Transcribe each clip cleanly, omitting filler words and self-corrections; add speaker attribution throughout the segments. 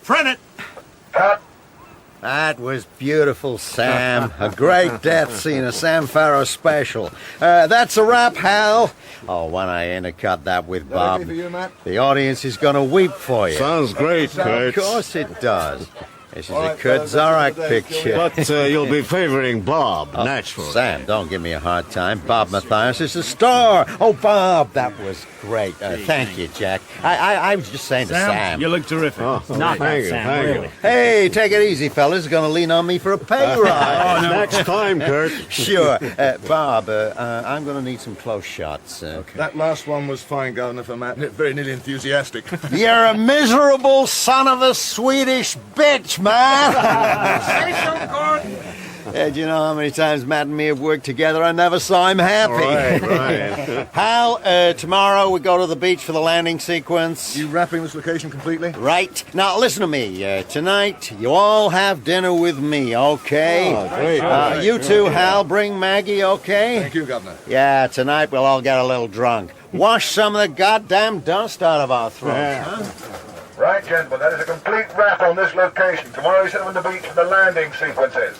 Speaker 1: Print it!
Speaker 2: Cut.
Speaker 3: That was beautiful, Sam. A great death scene, a Sam Farrow special. That's a wrap, Hal. Oh, when I intercut that with Bob,
Speaker 2: Okay for you, Matt?
Speaker 3: the audience is going to weep for you.
Speaker 1: Sounds great, Kurt.
Speaker 3: Of course it does. This is
Speaker 2: All
Speaker 3: a
Speaker 2: right,
Speaker 3: Curt
Speaker 2: fellas, that's
Speaker 3: Zorack
Speaker 2: it for today,
Speaker 3: picture.
Speaker 1: But you'll be favoring Bob,
Speaker 3: Oh,
Speaker 1: naturally.
Speaker 3: Sam, don't give me a hard time. Bob Matias is a star. Oh, Bob, that was great. Thank you, Jack. I was just saying to Sam.
Speaker 4: You look terrific.
Speaker 1: Not thank you, thank you.
Speaker 3: Hey, take it easy, fellas. Going to lean on me for a pay rise.
Speaker 1: Next time, Kurt.
Speaker 3: Sure. Bob, I'm going to need some close shots.
Speaker 2: That last one was fine, Governor, for Matt. Very nearly enthusiastic.
Speaker 3: You're a miserable son of a Swedish bitch, man.
Speaker 4: Say so, Court.
Speaker 3: Do you know how many times Matt and me have worked together? I never saw him happy.
Speaker 1: Right.
Speaker 3: Hal, tomorrow we go to the beach for the landing sequence.
Speaker 2: You wrapping this location completely?
Speaker 3: Right. Now, listen to me. Tonight, you all have dinner with me, okay?
Speaker 1: Oh, great.
Speaker 3: You too, Hal. Bring Maggie, okay?
Speaker 2: Thank you, Governor.
Speaker 3: Yeah, tonight we'll all get a little drunk. Wash some of the goddamn dust out of our throats, huh?
Speaker 2: Right, gentlemen, that is a complete wrap on this location. Tomorrow we set them on the beach for the landing sequences.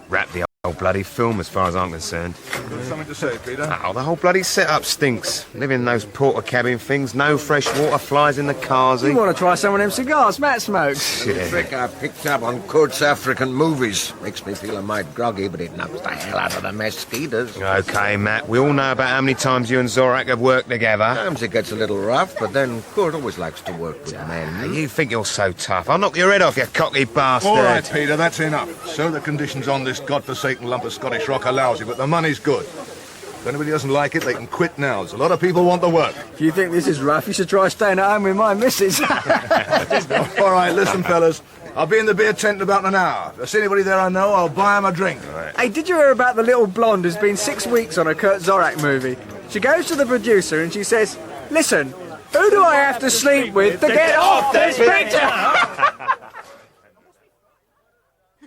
Speaker 5: Wrap the whole bloody film as far as I'm concerned.
Speaker 2: Something to say, Peter?
Speaker 5: Oh, the whole bloody setup stinks. Living in those porter cabin things, no fresh water, flies in the cars.
Speaker 6: You want to try some of them cigars Matt smokes?
Speaker 5: Yeah.
Speaker 7: Trick I picked up on Curt's African movies. Makes me feel a mite groggy, but it knocks the hell out of the mosquitoes.
Speaker 5: Okay, Matt, we all know about how many times you and Zorak have worked together.
Speaker 7: Sometimes it gets a little rough, but then Curt always likes to work with men.
Speaker 5: You think you're so tough. I'll knock your head off, you cocky bastard.
Speaker 2: All right, Peter, that's enough. So the conditions on this godforsaken lump of Scottish rock are lousy, but the money's good. If anybody doesn't like it, they can quit now. There's a lot of people want the work.
Speaker 6: If you think this is rough, you should try staying at home with my missus.
Speaker 2: All right, listen, fellas. I'll be in the beer tent in about an hour. If I see anybody there I know, I'll buy 'em a drink.
Speaker 6: Hey, did you hear about the little blonde who's been 6 weeks on a Curt Zorack movie? She goes to the producer and she says, "Listen, who do I have to sleep with to get off this picture?"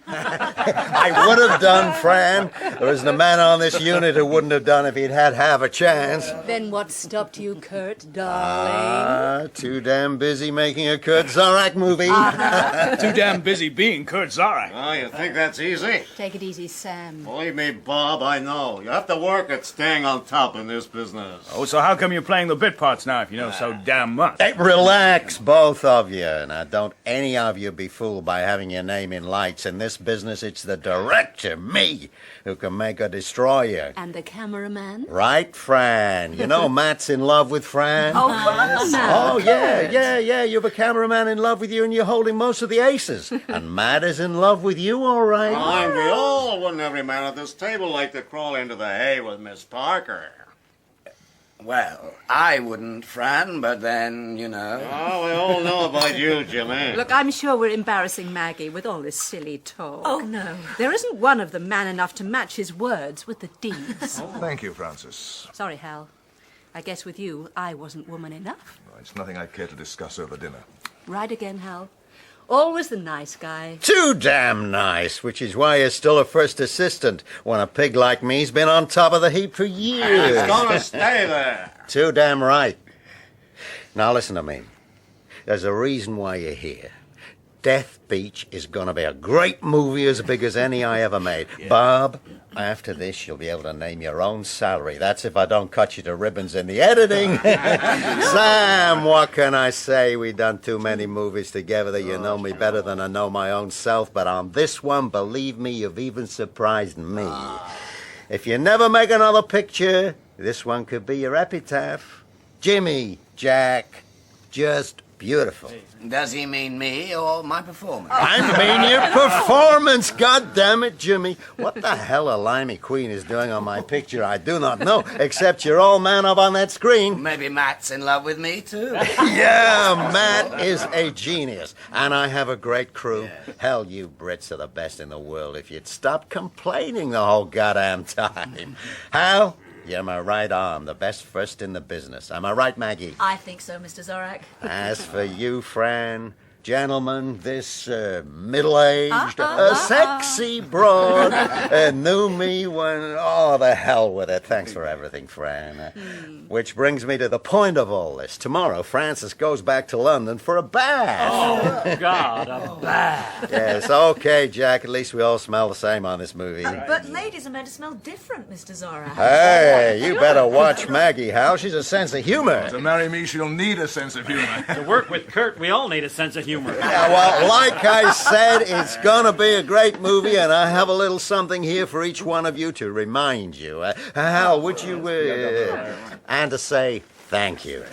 Speaker 3: I would have done, Fran. There isn't a man on this unit who wouldn't have done if he'd had half a chance.
Speaker 8: Then what stopped you, Curt, darling?
Speaker 3: Too damn busy making a Curt Zorack movie.
Speaker 4: Too damn busy being Curt Zorack.
Speaker 1: Oh, you think that's easy?
Speaker 8: Take it easy, Sam.
Speaker 1: Believe me, Bob, I know. You have to work at staying on top in this business.
Speaker 4: Oh, so how come you're playing the bit parts now if you know so damn much?
Speaker 3: Hey, relax, both of you. Now, don't any of you be fooled by having your name in lights. In this business, it's the director, me, who can make or destroy you.
Speaker 8: And the cameraman?
Speaker 3: Right, Fran? You know Matt's in love with Fran.
Speaker 8: Oh, come on now.
Speaker 3: Oh, yeah. You have a cameraman in love with you and you're holding most of the aces. And Matt is in love with you, all right.
Speaker 1: Mind we all, wouldn't every man at this table like to crawl into the hay with Miss Parker?
Speaker 7: Well, I wouldn't, Fran, but then, you know...
Speaker 1: Oh, we all know about you, Jimmy.
Speaker 8: Look, I'm sure we're embarrassing Maggie with all this silly talk.
Speaker 9: Oh, no.
Speaker 8: There isn't one of them man enough to match his words with the deeds.
Speaker 2: Thank you, Francis.
Speaker 8: Sorry, Hal. I guess with you, I wasn't woman enough.
Speaker 2: It's nothing I'd care to discuss over dinner.
Speaker 8: Right again, Hal. Always the nice guy.
Speaker 3: Too damn nice, which is why you're still a first assistant when a pig like me's been on top of the heap for years.
Speaker 1: It's gonna stay there.
Speaker 3: Too damn right. Now listen to me. There's a reason why you're here. Death Beach is going to be a great movie as big as any I ever made. Yeah. Bob, after this, you'll be able to name your own salary. That's if I don't cut you to ribbons in the editing. Sam, what can I say? We've done too many movies together that you know me better than I know my own self. But on this one, believe me, you've even surprised me. If you never make another picture, this one could be your epitaph. Jimmy, Jack, just beautiful.
Speaker 7: Does he mean me or my performance?
Speaker 3: I mean your performance, goddammit, Jimmy. What the hell a limey queen is doing on my picture, I do not know, except you're all man up on that screen.
Speaker 7: Maybe Matt's in love with me, too.
Speaker 3: Yeah, Matt is a genius, and I have a great crew. Yeah. Hell, you Brits are the best in the world if you'd stop complaining the whole goddamn time. Hal? You're my right arm, the best first in the business. Am I right, Maggie?
Speaker 9: I think so, Mr. Zorak.
Speaker 3: As for you, Fran, Gentlemen, this middle-aged, sexy broad knew me when... Oh, the hell with it. Thanks for everything, Fran. Which brings me to the point of all this. Tomorrow, Francis goes back to London for a bath.
Speaker 9: Oh, God, a bath.
Speaker 3: Yes, okay, Jack. At least we all smell the same on this movie.
Speaker 8: But ladies are meant to smell different, Mr. Zorak.
Speaker 3: Hey, you better watch Maggie, Hal. She's a sense of humor.
Speaker 2: To marry me, she'll need a sense of humor.
Speaker 9: To work with Curt, we all need a sense of humor.
Speaker 3: Yeah, well, like I said, it's gonna be a great movie, and I have a little something here for each one of you to remind you. Hal, would you... and to say thank you.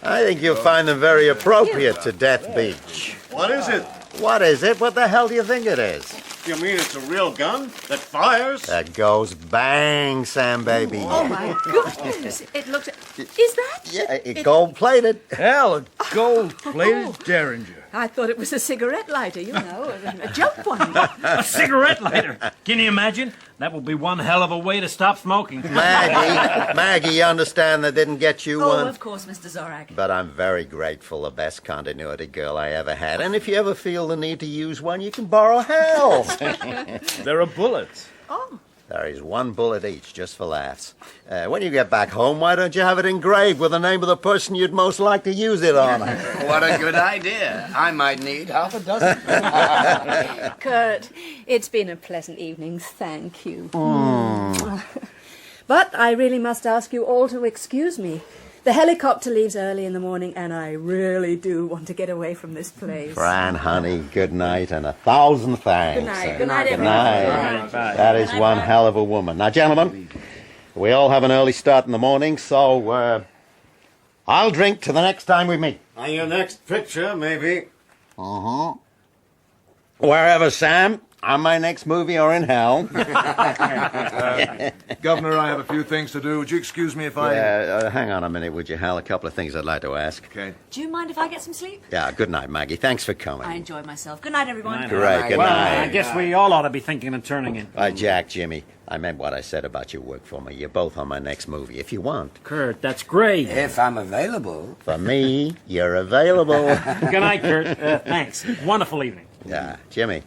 Speaker 3: I think you'll find them very appropriate to Death Beach.
Speaker 1: What is it?
Speaker 3: What is it? What the hell do you think it is?
Speaker 1: You mean it's a real gun that fires?
Speaker 3: That goes bang, Sam, baby.
Speaker 8: Oh, my goodness. It looks... Is that?
Speaker 3: Yeah, gold-plated.
Speaker 4: Hell, a gold-plated Derringer.
Speaker 8: I thought it was a cigarette lighter, you know, a jump one.
Speaker 9: A cigarette lighter. Can you imagine? That would be one hell of a way to stop smoking.
Speaker 3: Maggie, you understand that didn't get you one?
Speaker 8: Oh, of course, Mr. Zorak.
Speaker 3: But I'm very grateful, the best continuity girl I ever had. And if you ever feel the need to use one, you can borrow Hal's.
Speaker 4: There are bullets.
Speaker 8: Oh.
Speaker 3: There is one bullet each, just for laughs. When you get back home, why don't you have it engraved with the name of the person you'd most like to use it on?
Speaker 7: What a good idea. I might need half a dozen.
Speaker 8: Curt, it's been a pleasant evening, thank you. But I really must ask you all to excuse me. The helicopter leaves early in the morning, and I really do want to get away from this place.
Speaker 3: Fran, honey, good night, and 1,000 thanks.
Speaker 8: Good night. Good night,
Speaker 3: Good
Speaker 8: everyone.
Speaker 3: night. That is one hell of a woman. Now, gentlemen, we all have an early start in the morning, so I'll drink to the next time we meet.
Speaker 1: On your next picture, maybe.
Speaker 3: Wherever, Sam. On my next movie or in hell.
Speaker 2: Governor, I have a few things to do. Would you excuse me if I...
Speaker 3: Hang on a minute, would you, Hal? A couple of things I'd like to ask.
Speaker 2: Okay.
Speaker 8: Do you mind if I get some sleep?
Speaker 3: Yeah, good night, Maggie. Thanks for coming.
Speaker 8: I enjoyed myself. Good night, everyone.
Speaker 3: Great, good
Speaker 9: Well,
Speaker 3: night.
Speaker 9: I guess we all ought to be thinking of turning in.
Speaker 3: Jack, Jimmy, I meant what I said about your work for me. You're both on my next movie, if you want.
Speaker 9: Curt, that's great.
Speaker 7: If I'm available.
Speaker 3: For me, you're available.
Speaker 9: Good night, Curt. Thanks. Wonderful evening.
Speaker 3: Yeah, Jimmy.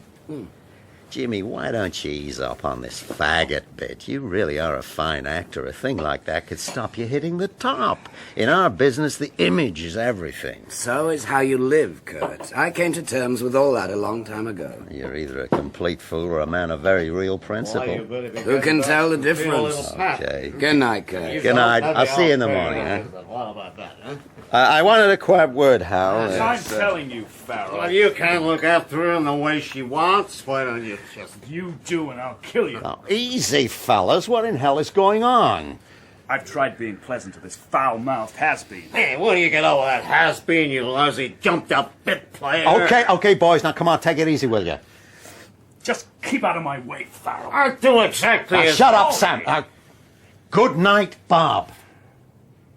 Speaker 3: Jimmy, why don't you ease up on this faggot bit? You really are a fine actor. A thing like that could stop you hitting the top. In our business, the image is everything.
Speaker 7: So is how you live, Curt. I came to terms with all that a long time ago.
Speaker 3: You're either a complete fool or a man of very real principle.
Speaker 7: Who can tell the difference?
Speaker 3: Okay.
Speaker 7: Good night, Curt.
Speaker 3: Good night. I'll see you in the morning, huh?
Speaker 1: What about that, huh?
Speaker 3: I wanted a quiet word, Hal.
Speaker 4: I'm telling you, Farrell.
Speaker 1: Well, you can't look after her in the way she wants. Why don't you just...
Speaker 4: You do, and I'll kill you.
Speaker 3: Oh, easy, fellas. What in hell is going on?
Speaker 4: I've tried being pleasant to this foul-mouthed has-been.
Speaker 1: Hey, what do you get over that has-been, you lousy, jumped-up bit player?
Speaker 3: Okay, boys. Now, come on. Take it easy, will you?
Speaker 4: Just keep out of my way, Farrell.
Speaker 1: I'll do exactly as...
Speaker 3: Shut up, Sam. Good night, Bob.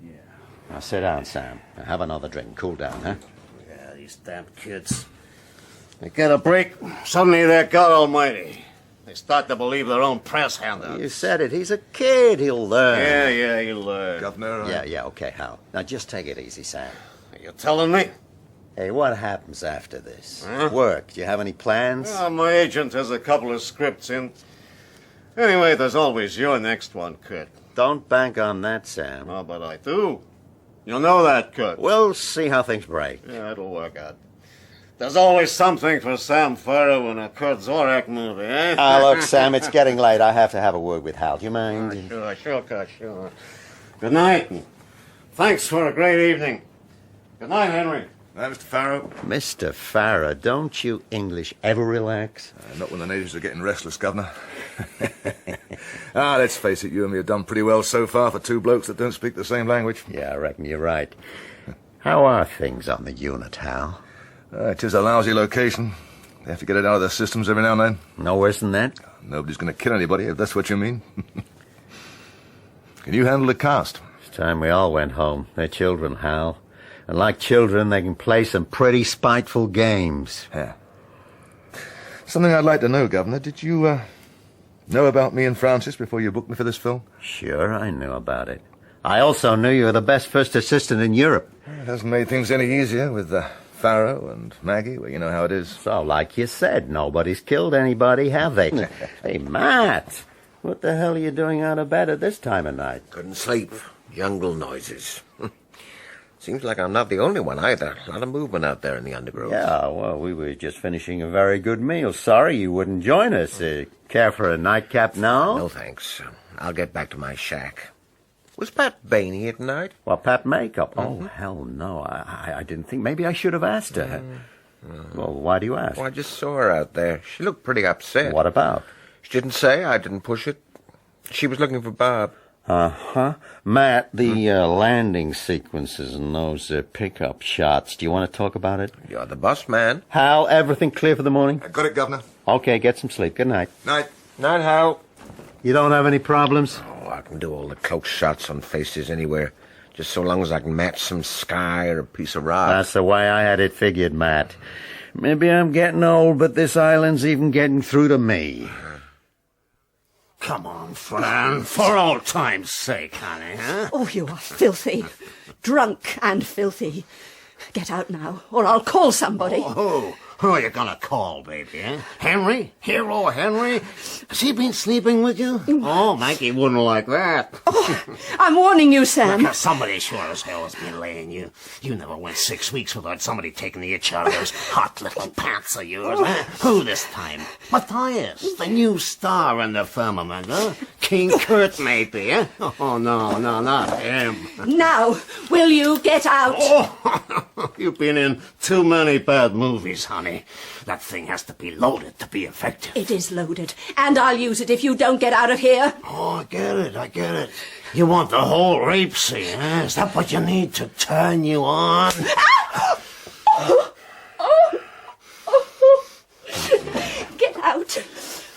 Speaker 4: Yeah.
Speaker 3: Now, sit down, Sam. Now, have another drink. Cool down, huh?
Speaker 1: Yeah, these damn kids. They get a break, suddenly they're God Almighty. They start to believe their own press handouts.
Speaker 3: You said it. He's a kid. He'll learn.
Speaker 1: Yeah, he'll learn.
Speaker 2: Governor,
Speaker 3: Yeah, okay, Hal. Now, just take it easy, Sam.
Speaker 1: Are you telling me?
Speaker 3: Hey, what happens after this?
Speaker 1: Huh?
Speaker 3: Work. Do you have any plans?
Speaker 1: Well, my agent has a couple of scripts in. Anyway, there's always your next one, Curt.
Speaker 3: Don't bank on that, Sam.
Speaker 1: Oh, but I do. You'll know that, Curt.
Speaker 3: We'll see how things break.
Speaker 1: Yeah, it'll work out. There's always something for Sam Farrow in a Curt Zorack movie, eh?
Speaker 3: Look, Sam, it's getting late. I have to have a word with Hal. Do you mind?
Speaker 1: Sure, Curt, sure. Good night, and thanks for a great evening. Good night, Henry.
Speaker 2: Mr. Farrow.
Speaker 3: Mr. Farrow, don't you English ever relax?
Speaker 2: Not when the natives are getting restless, Governor. Let's face it, you and me have done pretty well so far for two blokes that don't speak the same language.
Speaker 3: Yeah, I reckon you're right. How are things on the unit, Hal?
Speaker 2: It is a lousy location. They have to get it out of their systems every now and then.
Speaker 3: No worse than that?
Speaker 2: Nobody's going to kill anybody, if that's what you mean. Can you handle the cast?
Speaker 3: It's time we all went home. They're children, Hal. And like children, they can play some pretty spiteful games.
Speaker 2: Yeah. Something I'd like to know, Governor. Did you, know about me and Francis before you booked me for this film?
Speaker 3: Sure, I knew about it. I also knew you were the best first assistant in Europe.
Speaker 2: It hasn't made things any easier with Farrow and Maggie, well, you know how it is.
Speaker 3: So, like you said, nobody's killed anybody, have they? Hey, Matt, what the hell are you doing out of bed at this time of night?
Speaker 7: Couldn't sleep. Jungle noises. Seems like I'm not the only one either. A lot of movement out there in the undergrowth.
Speaker 3: Yeah, well, we were just finishing a very good meal. Sorry you wouldn't join us. Care for a nightcap now?
Speaker 7: No, thanks. I'll get back to my shack. Was Pat Bane here tonight?
Speaker 3: Well, Pat Makeup? Oh, hell no. I didn't think. Maybe I should have asked her. Well, why do you ask?
Speaker 7: Well, I just saw her out there. She looked pretty upset.
Speaker 3: What about?
Speaker 7: She didn't say. I didn't push it. She was looking for Bob.
Speaker 3: Uh-huh. Matt, the landing sequences and those pickup shots, do you want to talk about it?
Speaker 7: You're the boss man.
Speaker 3: Hal, everything clear for the morning?
Speaker 2: I got it, Governor.
Speaker 3: Okay, get some sleep. Good night.
Speaker 2: Night.
Speaker 7: Night, Hal.
Speaker 3: You don't have any problems?
Speaker 7: Oh, I can do all the close shots on faces anywhere, just so long as I can match some sky or a piece of rock.
Speaker 3: That's the way I had it figured, Matt. Maybe I'm getting old, but this island's even getting through to me.
Speaker 1: Come on, Fran, for old time's sake, honey, huh?
Speaker 8: Oh, you are filthy. Drunk and filthy. Get out now, or I'll call somebody.
Speaker 1: Who are you gonna call, baby, eh? Henry? Hero Henry? Has he been sleeping with you? Oh, Maggie wouldn't like that.
Speaker 8: I'm warning you, Sam.
Speaker 1: Because somebody sure as hell has been laying you. You never went 6 weeks without somebody taking the itch out of those hot little pants of yours, eh? Who this time? Matias, the new star in the firmament, huh? King Curt, maybe, eh? Oh, no, not him.
Speaker 8: Now, will you get out?
Speaker 1: Oh, you've been in too many bad movies, honey. That thing has to be loaded to be effective.
Speaker 8: It is loaded, and I'll use it if you don't get out of here.
Speaker 1: Oh, I get it. You want the whole rape scene, eh? Is that what you need to turn you on?
Speaker 8: Get out.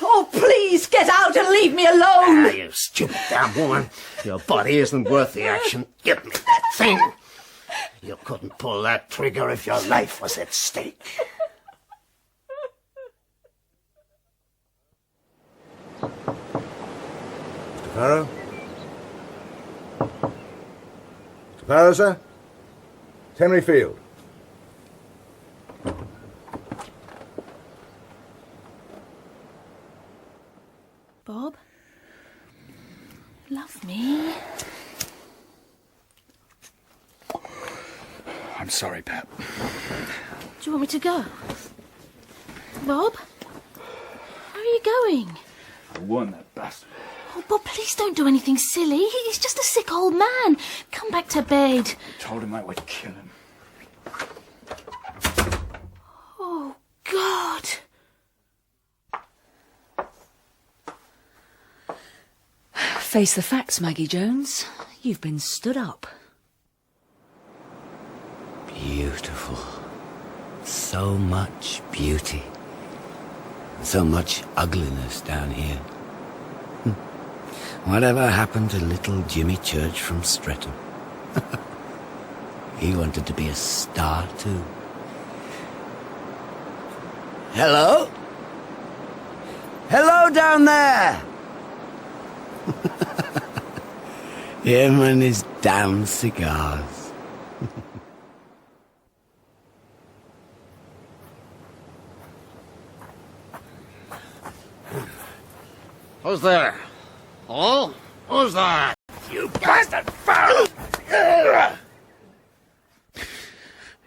Speaker 8: Oh, please, get out and leave me alone.
Speaker 1: Ah, you stupid damn woman. Your body isn't worth the action. Give me that thing. You couldn't pull that trigger if your life was at stake.
Speaker 2: Mr. Farrow? Mr. Farrow, sir? It's Henry Field.
Speaker 10: Bob? Love me?
Speaker 4: I'm sorry, Pat.
Speaker 10: Do you want me to go? Bob? Where are you going?
Speaker 4: I won that bastard.
Speaker 10: Oh, Bob, please don't do anything silly. He's just a sick old man. Come back to bed.
Speaker 4: I told him I would kill him.
Speaker 10: Oh, God.
Speaker 8: Face the facts, Maggie Jones. You've been stood up.
Speaker 11: Beautiful. So much beauty. So much ugliness down here. Whatever happened to little Jimmy Church from Streatham? He wanted to be a star, too. Hello? Hello down there! Him and his damn cigars.
Speaker 1: Who's there? Hello? Who's that? You bastard! Farrow!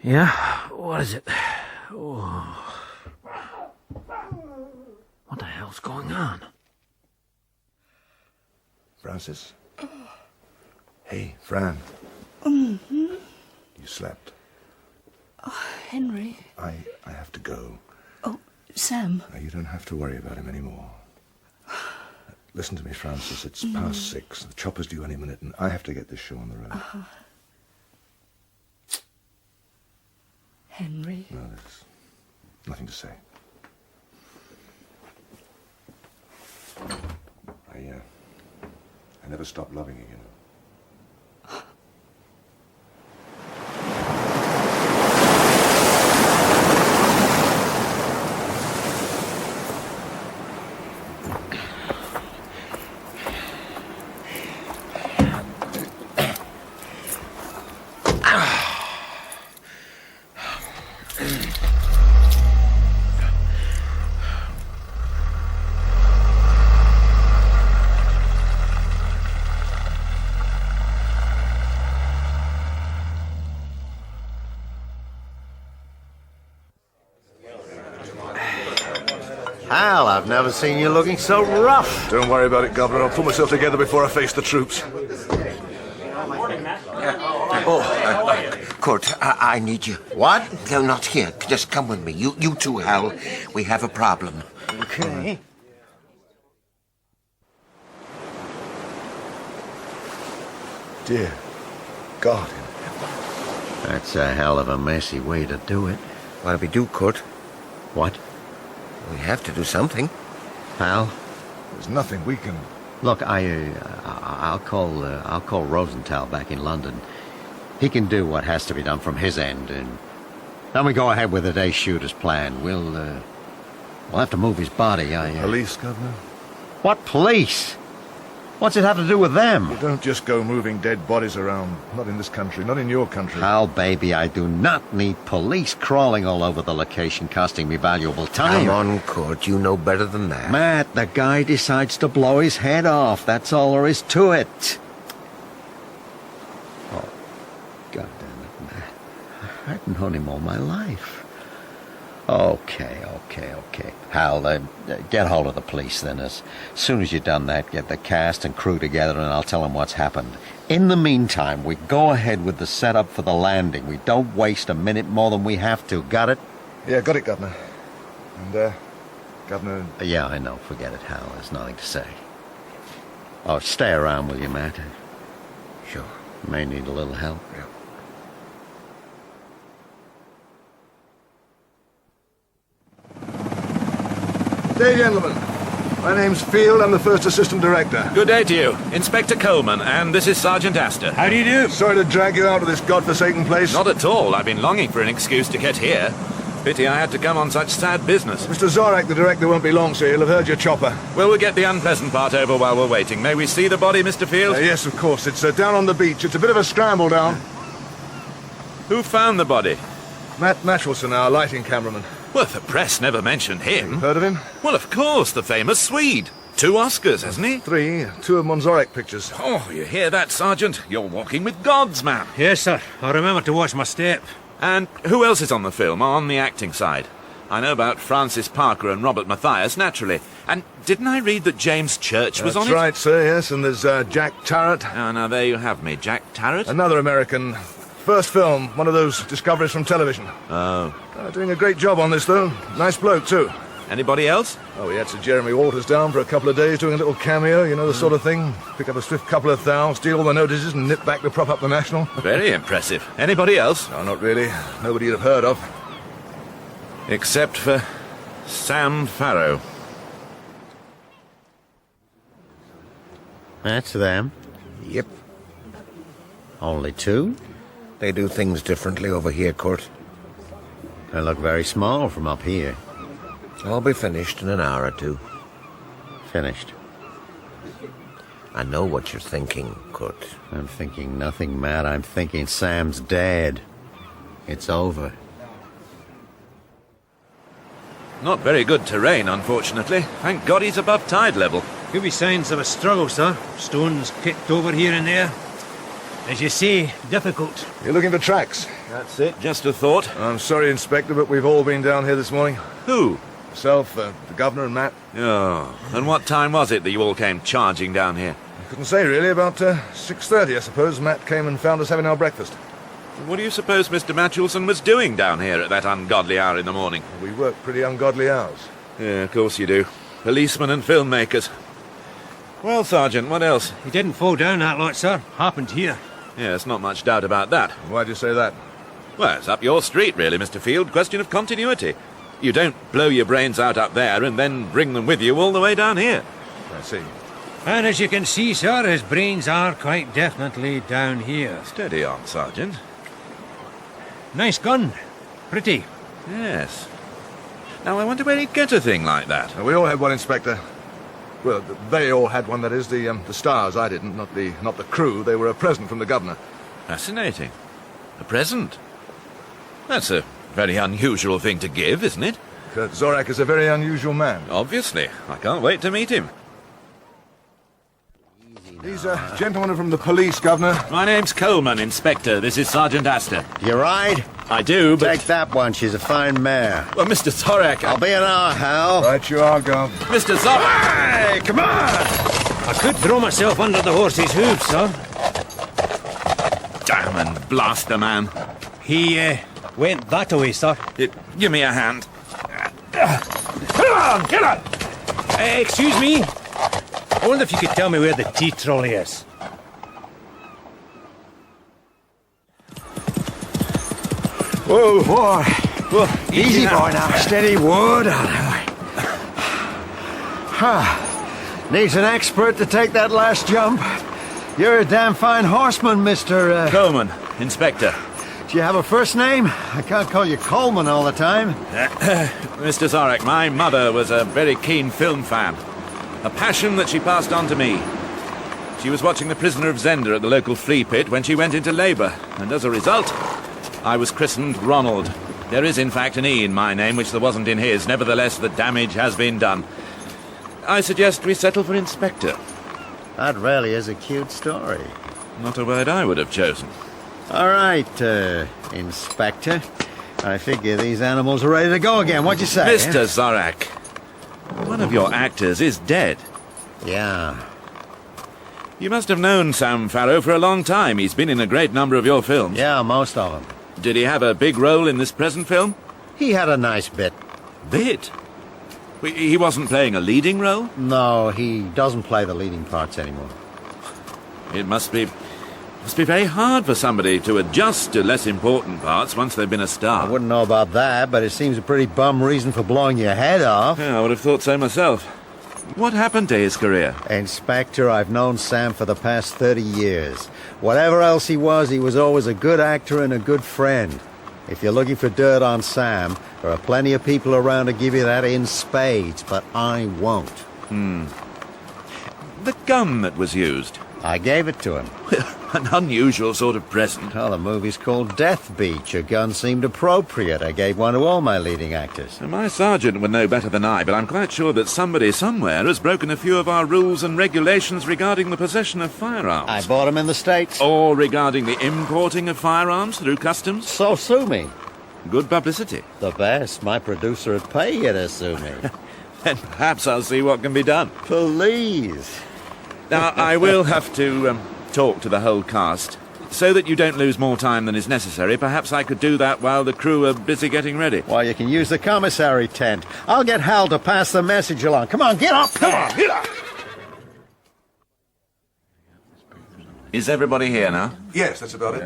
Speaker 9: Yeah? What is it? Oh. What the hell's going on?
Speaker 2: Francis? Hey, Fran.
Speaker 8: Mm-hmm.
Speaker 2: You slept.
Speaker 8: Oh, Henry.
Speaker 2: I have to go.
Speaker 8: Oh, Sam.
Speaker 2: You don't have to worry about him anymore. Listen to me, Francis. It's past 6. The chopper's due any minute, and I have to get this show on the road.
Speaker 8: Henry.
Speaker 2: No, there's nothing to say. I never stopped loving you, you know.
Speaker 3: Hal, I've never seen you looking so rough.
Speaker 2: Don't worry about it, Governor. I'll pull myself together before I face the troops.
Speaker 7: Curt, I need you.
Speaker 3: What?
Speaker 7: No, not here. Just come with me. You too, Hal. We have a problem.
Speaker 3: Okay.
Speaker 2: Dear God.
Speaker 3: That's a hell of a messy way to do it.
Speaker 7: What do we do, Curt?
Speaker 3: What?
Speaker 7: We have to do something.
Speaker 3: Hal?
Speaker 2: There's nothing we can...
Speaker 3: Look, I'll call Rosenthal back in London. He can do what has to be done from his end, and then we go ahead with the day's shoot as planned. We'll have to move his body.
Speaker 2: Police, Governor?
Speaker 3: What police? What's it have to do with them?
Speaker 2: You don't just go moving dead bodies around. Not in this country, not in your country.
Speaker 3: Hal, baby, I do not need police crawling all over the location, costing me valuable time.
Speaker 7: Come on, Curt. You know better than that.
Speaker 3: Matt, the guy decides to blow his head off. That's all there is to it. Oh, God damn it, Matt. I've known him all my life. Okay. Hal, get hold of the police then. As soon as you've done that, get the cast and crew together and I'll tell them what's happened. In the meantime, we go ahead with the setup for the landing. We don't waste a minute more than we have to. Got it?
Speaker 2: Yeah, got it, Governor. And, Governor...
Speaker 3: Yeah, I know. Forget it, Hal. There's nothing to say. Oh, stay around, will you, Matt?
Speaker 7: Sure.
Speaker 3: May need a little help.
Speaker 7: Yeah.
Speaker 2: Good day, gentlemen. My name's Field. I'm the first assistant director.
Speaker 4: Good day to you. Inspector Coleman, and this is Sergeant Astor.
Speaker 9: How do you do?
Speaker 2: Sorry to drag you out of this godforsaken place.
Speaker 4: Not at all. I've been longing for an excuse to get here. Pity I had to come on such sad business.
Speaker 2: Mr. Zorak, the director, won't be long, sir. He'll have heard your chopper.
Speaker 4: Well, we'll get the unpleasant part over while we're waiting. May we see the body, Mr. Field?
Speaker 2: Yes, of course. It's down on the beach. It's a bit of a scramble down.
Speaker 4: Who found the body?
Speaker 2: Matt Matchelson, our lighting cameraman.
Speaker 4: Well, the press never mentioned him.
Speaker 2: Heard of him?
Speaker 4: Well, of course, the famous Swede. 2 Oscars, hasn't he?
Speaker 2: 3. 2 of Zorak pictures.
Speaker 4: Oh, you hear that, Sergeant? You're walking with gods, man.
Speaker 9: Yes, sir. I'll remember to watch my step.
Speaker 4: And who else is on the film, on the acting side? I know about Francis Parker and Robert Matias, naturally. And didn't I read that James Church was on it?
Speaker 2: That's right, sir, yes. And there's Jack Tarrant.
Speaker 4: Oh, now there you have me. Jack Tarrant?
Speaker 2: Another American. First film, one of those discoveries from television.
Speaker 4: Oh.
Speaker 2: Doing a great job on this, though. Nice bloke, too.
Speaker 4: Anybody else?
Speaker 2: Oh, we had Sir Jeremy Walters down for a couple of days doing a little cameo, you know, the sort of thing. Pick up a swift couple of thou, steal all the notices and nip back to prop up the National.
Speaker 4: Very impressive. Anybody else?
Speaker 2: No, not really. Nobody you'd have heard of.
Speaker 4: Except for Sam Farrow.
Speaker 3: That's them.
Speaker 7: Yep.
Speaker 3: Only 2?
Speaker 7: They do things differently over here, Curt.
Speaker 3: They look very small from up here.
Speaker 7: I'll be finished in an hour or 2.
Speaker 3: Finished.
Speaker 7: I know what you're thinking, Curt.
Speaker 3: I'm thinking nothing, Matt. I'm thinking Sam's dead. It's over.
Speaker 4: Not very good terrain, unfortunately. Thank God he's above tide level.
Speaker 9: Could be signs of a struggle, sir. Stones kicked over here and there. As you say, difficult.
Speaker 2: You're looking for tracks?
Speaker 4: That's it. Just a thought.
Speaker 2: I'm sorry, Inspector, but we've all been down here this morning.
Speaker 4: Who?
Speaker 2: Myself, the Governor and Matt.
Speaker 4: Oh. And what time was it that you all came charging down here?
Speaker 2: I couldn't say, really. About 6:30, I suppose. Matt came and found us having our breakfast.
Speaker 4: What do you suppose Mr. Matchelson was doing down here at that ungodly hour in the morning?
Speaker 2: We work pretty ungodly hours.
Speaker 4: Yeah, of course you do. Policemen and filmmakers. Well, Sergeant, what else?
Speaker 9: He didn't fall down that lot, sir. Happened here.
Speaker 4: Yes, not much doubt about that.
Speaker 2: Why'd you say that?
Speaker 4: Well, it's up your street, really, Mr. Field. Question of continuity. You don't blow your brains out up there and then bring them with you all the way down here.
Speaker 2: I see.
Speaker 9: And as you can see, sir, his brains are quite definitely down here.
Speaker 4: Steady on, Sergeant.
Speaker 9: Nice gun. Pretty.
Speaker 4: Yes. Now, I wonder where he'd get a thing like that.
Speaker 2: We all had one, Inspector. Well, they all had one, that is. The stars, I didn't. Not the crew. They were a present from the Governor.
Speaker 4: Fascinating. A present? That's a Very unusual thing to give, isn't it?
Speaker 2: Curt Zorack is a very unusual man.
Speaker 4: Obviously. I can't wait to meet him.
Speaker 2: These gentlemen are from the police, Governor.
Speaker 4: My name's Coleman, Inspector. This is Sergeant Astor.
Speaker 3: You ride?
Speaker 4: I do, but...
Speaker 3: Take that one. She's a fine mare.
Speaker 4: Well, Mr. Zorak...
Speaker 3: I'll be an hour, Hal.
Speaker 2: Right you are, Gov.
Speaker 4: Mr. Zorak!
Speaker 9: Hey, come on! I could throw myself under the horse's hooves, sir.
Speaker 4: Damn and blast the man.
Speaker 9: He, went that way, sir.
Speaker 4: Give me a hand.
Speaker 9: Come on, get on! Excuse me? I wonder if you could tell me where the tea trolley is.
Speaker 7: Whoa, boy. Whoa, easy, boy, now. Steady wood.
Speaker 3: Needs an expert to take that last jump. You're a damn fine horseman, Mr.
Speaker 4: Coleman, Inspector.
Speaker 3: Do you have a first name? I can't call you Coleman all the time.
Speaker 4: Mr. Zorak, my mother was a very keen film fan. A passion that she passed on to me. She was watching The Prisoner of Zenda at the local flea pit when she went into labour, and as a result, I was christened Ronald. There is, in fact, an E in my name, which there wasn't in his. Nevertheless, the damage has been done. I suggest we settle for Inspector.
Speaker 3: That really is a cute story.
Speaker 4: Not a word I would have chosen.
Speaker 3: All right, Inspector. I figure these animals are ready to go again. What'd you say?
Speaker 4: Mr. Zorak, one of your actors is dead.
Speaker 3: Yeah.
Speaker 4: You must have known Sam Farrow for a long time. He's been in a great number of your films.
Speaker 3: Yeah, most of them.
Speaker 4: Did he have a big role in this present film?
Speaker 3: He had a nice bit.
Speaker 4: Bit? He wasn't playing a leading role?
Speaker 3: No, he doesn't play the leading parts anymore.
Speaker 4: It must be very hard for somebody to adjust to less important parts once they've been a star.
Speaker 3: I wouldn't know about that, but it seems a pretty bum reason for blowing your head off.
Speaker 4: Yeah, I would have thought so myself. What happened to his career?
Speaker 3: Inspector, I've known Sam for the past 30 years. Whatever else he was always a good actor and a good friend. If you're looking for dirt on Sam, there are plenty of people around to give you that in spades, but I won't.
Speaker 4: The gun that was used.
Speaker 3: I gave it to him.
Speaker 4: An unusual sort of present.
Speaker 3: Well, the movie's called Death Beach. A gun seemed appropriate. I gave one to all my leading actors.
Speaker 4: My sergeant would know better than I, but I'm quite sure that somebody somewhere has broken a few of our rules and regulations regarding the possession of firearms.
Speaker 3: I bought them in the States.
Speaker 4: Or regarding the importing of firearms through customs.
Speaker 3: So sue me.
Speaker 4: Good publicity.
Speaker 3: The best. My producer would pay you to sue me.
Speaker 4: Then perhaps I'll see what can be done.
Speaker 3: Please.
Speaker 4: Now, I will have to talk to the whole cast. So that you don't lose more time than is necessary, perhaps I could do that while the crew are busy getting ready.
Speaker 3: Well, you can use the commissary tent. I'll get Hal to pass the message along. Come on, get up! Come on, get up!
Speaker 4: Is everybody here now?
Speaker 2: Yes, that's about it.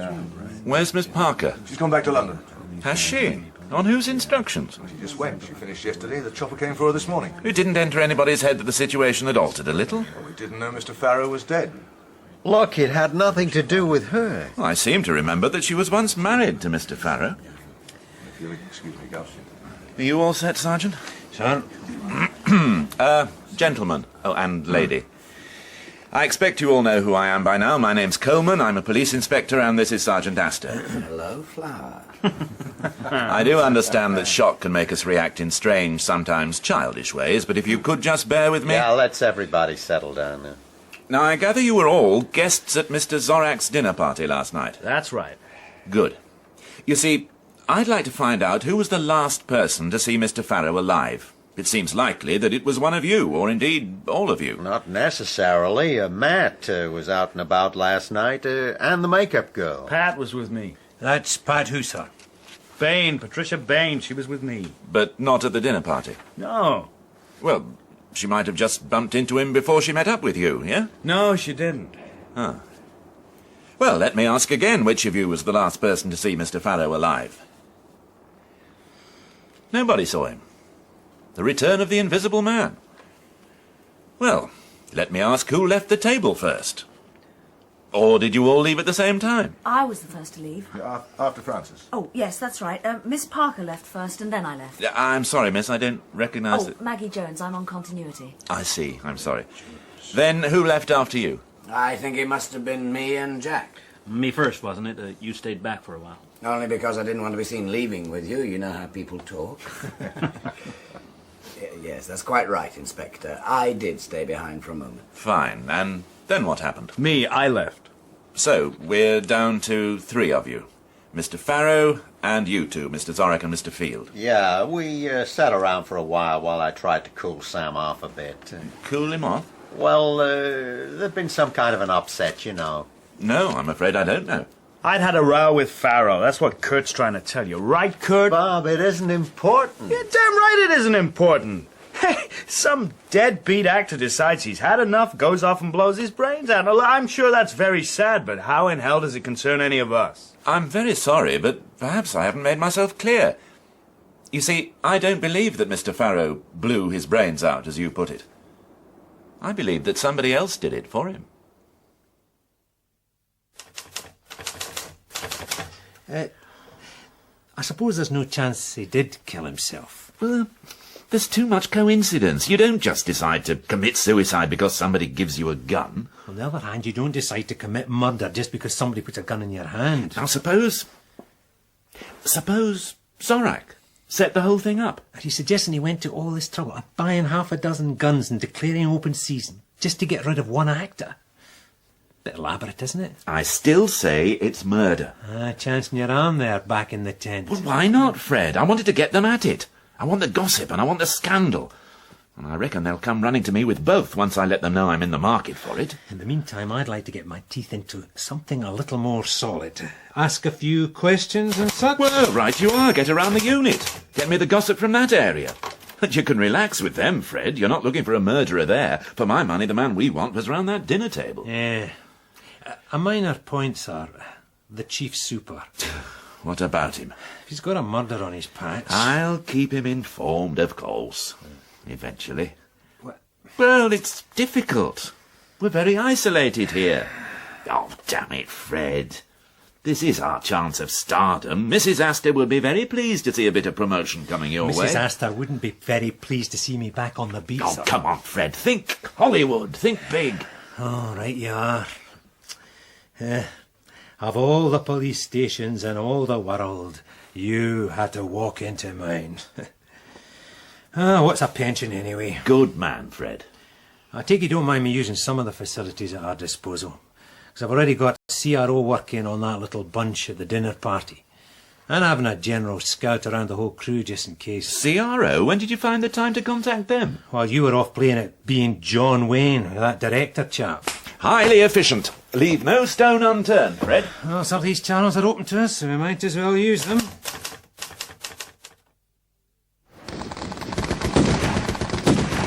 Speaker 4: Where's Miss Parker?
Speaker 2: She's gone back to London.
Speaker 4: Has she? On whose instructions?
Speaker 2: She just went. She finished yesterday. The chopper came for her this morning.
Speaker 4: It didn't enter anybody's head that the situation had altered a little?
Speaker 2: Well, we didn't know Mr. Farrow was dead.
Speaker 3: Look, it had nothing to do with her.
Speaker 4: Well, I seem to remember that she was once married to Mr. Farrow.
Speaker 2: If you'll excuse me, Gus.
Speaker 4: Are you all set, Sergeant?
Speaker 9: Sir?
Speaker 4: Gentlemen. Oh, and lady. I expect you all know who I am by now. My name's Coleman, I'm a police inspector, and this is Sergeant Astor.
Speaker 1: Hello, Flower.
Speaker 4: I do understand that shock can make us react in strange, sometimes childish ways, but if you could just bear with me...
Speaker 3: Yeah, let's everybody settle down now.
Speaker 4: Now, I gather you were all guests at Mr. Zorak's dinner party last night.
Speaker 9: That's right.
Speaker 4: Good. You see, I'd like to find out who was the last person to see Mr. Farrow alive. It seems likely that it was one of you, or indeed all of you.
Speaker 3: Not necessarily. Matt was out and about last night, and the makeup girl.
Speaker 9: Pat was with me. That's Pat who, sir? Bane, Patricia Bane, she was with me.
Speaker 4: But not at the dinner party?
Speaker 9: No.
Speaker 4: Well, she might have just bumped into him before she met up with you, yeah?
Speaker 9: No, she didn't.
Speaker 4: Ah. Well, let me ask again, which of you was the last person to see Mr. Farrow alive? Nobody saw him. The return of the Invisible Man. Well, let me ask who left the table first. Or did you all leave at the same time?
Speaker 8: I was the first to leave.
Speaker 2: Yeah, after Francis.
Speaker 8: Oh, yes, that's right. Miss Parker left first, and then I left.
Speaker 4: I'm sorry, miss, I don't recognise it.
Speaker 8: Maggie Jones, I'm on continuity.
Speaker 4: I see, I'm sorry. Then who left after you?
Speaker 1: I think it must have been me and Jack.
Speaker 12: Me first, wasn't it? You stayed back for a while. Only because I didn't want to be seen leaving with you. You know how people talk. Yes, that's quite right, Inspector. I did stay behind for a moment.
Speaker 4: Fine. And then what happened?
Speaker 13: Me, I left.
Speaker 4: So, we're down to 3 of you. Mr. Farrow and you two, Mr. Zorak and Mr. Field.
Speaker 3: Yeah, we sat around for a while I tried to cool Sam off a bit.
Speaker 4: Cool him off?
Speaker 3: Well, there'd been some kind of an upset, you know.
Speaker 4: No, I'm afraid I don't know.
Speaker 13: I'd had a row with Farrow. That's what Curt's trying to tell you. Right, Curt?
Speaker 3: Bob, it isn't important.
Speaker 13: You're damn right it isn't important. Hey, some deadbeat actor decides he's had enough, goes off and blows his brains out. I'm sure that's very sad, but how in hell does it concern any of us?
Speaker 4: I'm very sorry, but perhaps I haven't made myself clear. You see, I don't believe that Mr. Farrow blew his brains out, as you put it. I believe that somebody else did it for him.
Speaker 9: I suppose there's no chance he did kill himself.
Speaker 4: Well, there's too much coincidence. You don't just decide to commit suicide because somebody gives you a gun.
Speaker 9: On the other hand, you don't decide to commit murder just because somebody puts a gun in your hand.
Speaker 4: Now, suppose Zorak set the whole thing up.
Speaker 9: Are you suggesting he went to all this trouble of buying 6 guns and declaring open season just to get rid of one actor? Bit elaborate, isn't it?
Speaker 4: I still say it's murder.
Speaker 9: Chancing your arm there back in the tent.
Speaker 4: Well, why not, Fred? I wanted to get them at it. I want the gossip and I want the scandal. And I reckon they'll come running to me with both once I let them know I'm in the market for it.
Speaker 9: In the meantime, I'd like to get my teeth into something a little more solid. Ask a few questions and such.
Speaker 4: Well, right you are. Get around the unit. Get me the gossip from that area. And you can relax with them, Fred. You're not looking for a murderer there. For my money, the man we want was round that dinner table.
Speaker 9: Yeah. A minor point, sir. The chief super.
Speaker 4: What about him?
Speaker 9: He's got a murder on his patch.
Speaker 4: I'll keep him informed, of course. Eventually. Well, it's difficult. We're very isolated here. Oh, damn it, Fred. This is our chance of stardom. Mrs. Astor will be very pleased to see a bit of promotion coming your way.
Speaker 9: Mrs. Astor wouldn't be very pleased to see me back on the beat,
Speaker 4: Oh,
Speaker 9: sir.
Speaker 4: come on, Fred. Think Hollywood. Think big.
Speaker 9: Oh, right you are. Of all the police stations in all the world, you had to walk into mine. What's a pension, anyway?
Speaker 4: Good man, Fred.
Speaker 9: I take you don't mind me using some of the facilities at our disposal, because I've already got CRO working on that little bunch at the dinner party, and having a general scout around the whole crew just in case.
Speaker 4: CRO? When did you find the time to contact them?
Speaker 9: While you were off playing at being John Wayne, that director chap.
Speaker 4: Highly efficient. Leave no stone unturned, Fred.
Speaker 9: Well, some of these channels are open to us, so we might as well use them.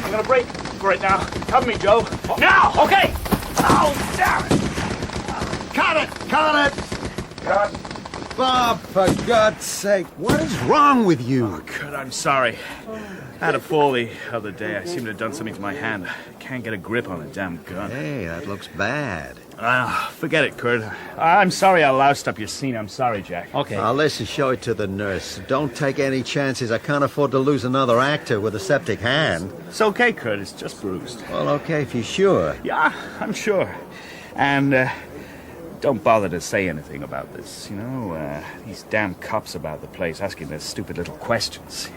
Speaker 13: I'm gonna break for it now. Cover me, Joe. Now! Okay! Oh, damn it!
Speaker 3: Cut it! Cut it!
Speaker 13: Cut.
Speaker 3: Bob, for God's sake, what is wrong with you?
Speaker 13: Oh, Curt, I'm sorry. I had a fall the other day. I seem to have done something to my hand. I can't get a grip on a damn gun.
Speaker 3: Hey, that looks bad.
Speaker 13: Forget it, Curt. I'm sorry I loused up your scene. I'm sorry, Jack.
Speaker 9: Okay.
Speaker 3: Now listen, show it to the nurse. Don't take any chances. I can't afford to lose another actor with a septic hand.
Speaker 13: It's okay, Curt. It's just bruised.
Speaker 3: Well, okay, if you're sure.
Speaker 13: Yeah, I'm sure. And, don't bother to say anything about this, you know? These damn cops about the place asking their stupid little questions.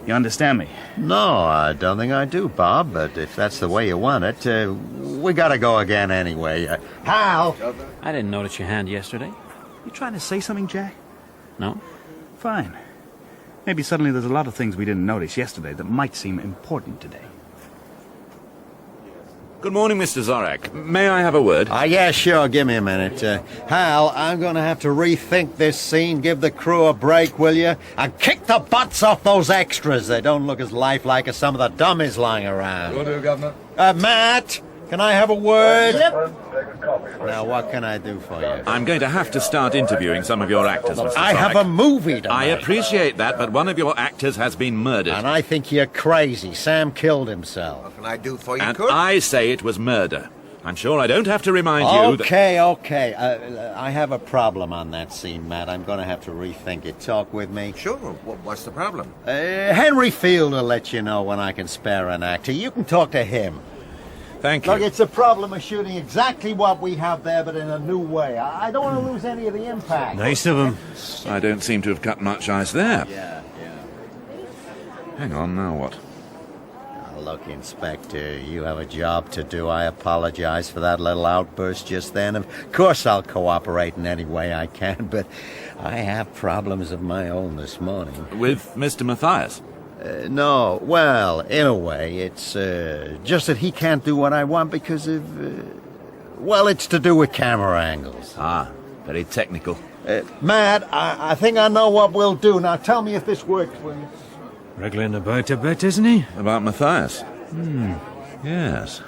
Speaker 13: You understand me?
Speaker 3: No, I don't think I do, Bob, but if that's the way you want it, we gotta go again anyway. Hal!
Speaker 14: I didn't notice your hand yesterday.
Speaker 13: You trying to say something, Jack?
Speaker 14: No?
Speaker 13: Fine. Maybe suddenly there's a lot of things we didn't notice yesterday that might seem important today.
Speaker 4: Good morning, Mr. Zorak. May I have a word?
Speaker 3: Yeah, sure. Give me a minute. Hal, I'm going to have to rethink this scene. Give the crew a break, will you? And kick the butts off those extras. They don't look as lifelike as some of the dummies lying around.
Speaker 2: Will do, Governor.
Speaker 3: Matt, can I have a word?
Speaker 2: Yep.
Speaker 3: Now, what can I do for you?
Speaker 4: I'm going to have to start interviewing some of your actors, Mr. Zorak.
Speaker 3: I have a movie tonight.
Speaker 4: I appreciate that, but one of your actors has been murdered.
Speaker 3: And I think you're crazy. Sam killed himself.
Speaker 7: What can I do for you,
Speaker 4: And
Speaker 7: Curt?
Speaker 4: I say it was murder. I'm sure I don't have to remind you that...
Speaker 3: Okay. I have a problem on that scene, Matt. I'm going to have to rethink it. Talk with me.
Speaker 7: Sure. What's the problem?
Speaker 3: Henry Field will let you know when I can spare an actor. You can talk to him.
Speaker 4: Thank you.
Speaker 3: Look, it's a problem of shooting exactly what we have there, but in a new way. I don't want to lose any of the impact.
Speaker 9: Nice of him.
Speaker 4: I don't seem to have cut much ice there. Hang on, now what?
Speaker 3: Look, Inspector, you have a job to do. I apologize for that little outburst just then. Of course I'll cooperate in any way I can, but I have problems of my own this morning.
Speaker 4: With Mr. Matias?
Speaker 3: No, well, in a way, it's just that he can't do what I want because of, well, it's to do with camera angles.
Speaker 4: Ah, very technical.
Speaker 3: Matt, I think I know what we'll do. Now tell me if this works, will you?
Speaker 9: Wriggling about a bit, isn't he?
Speaker 4: About Matias? Yes.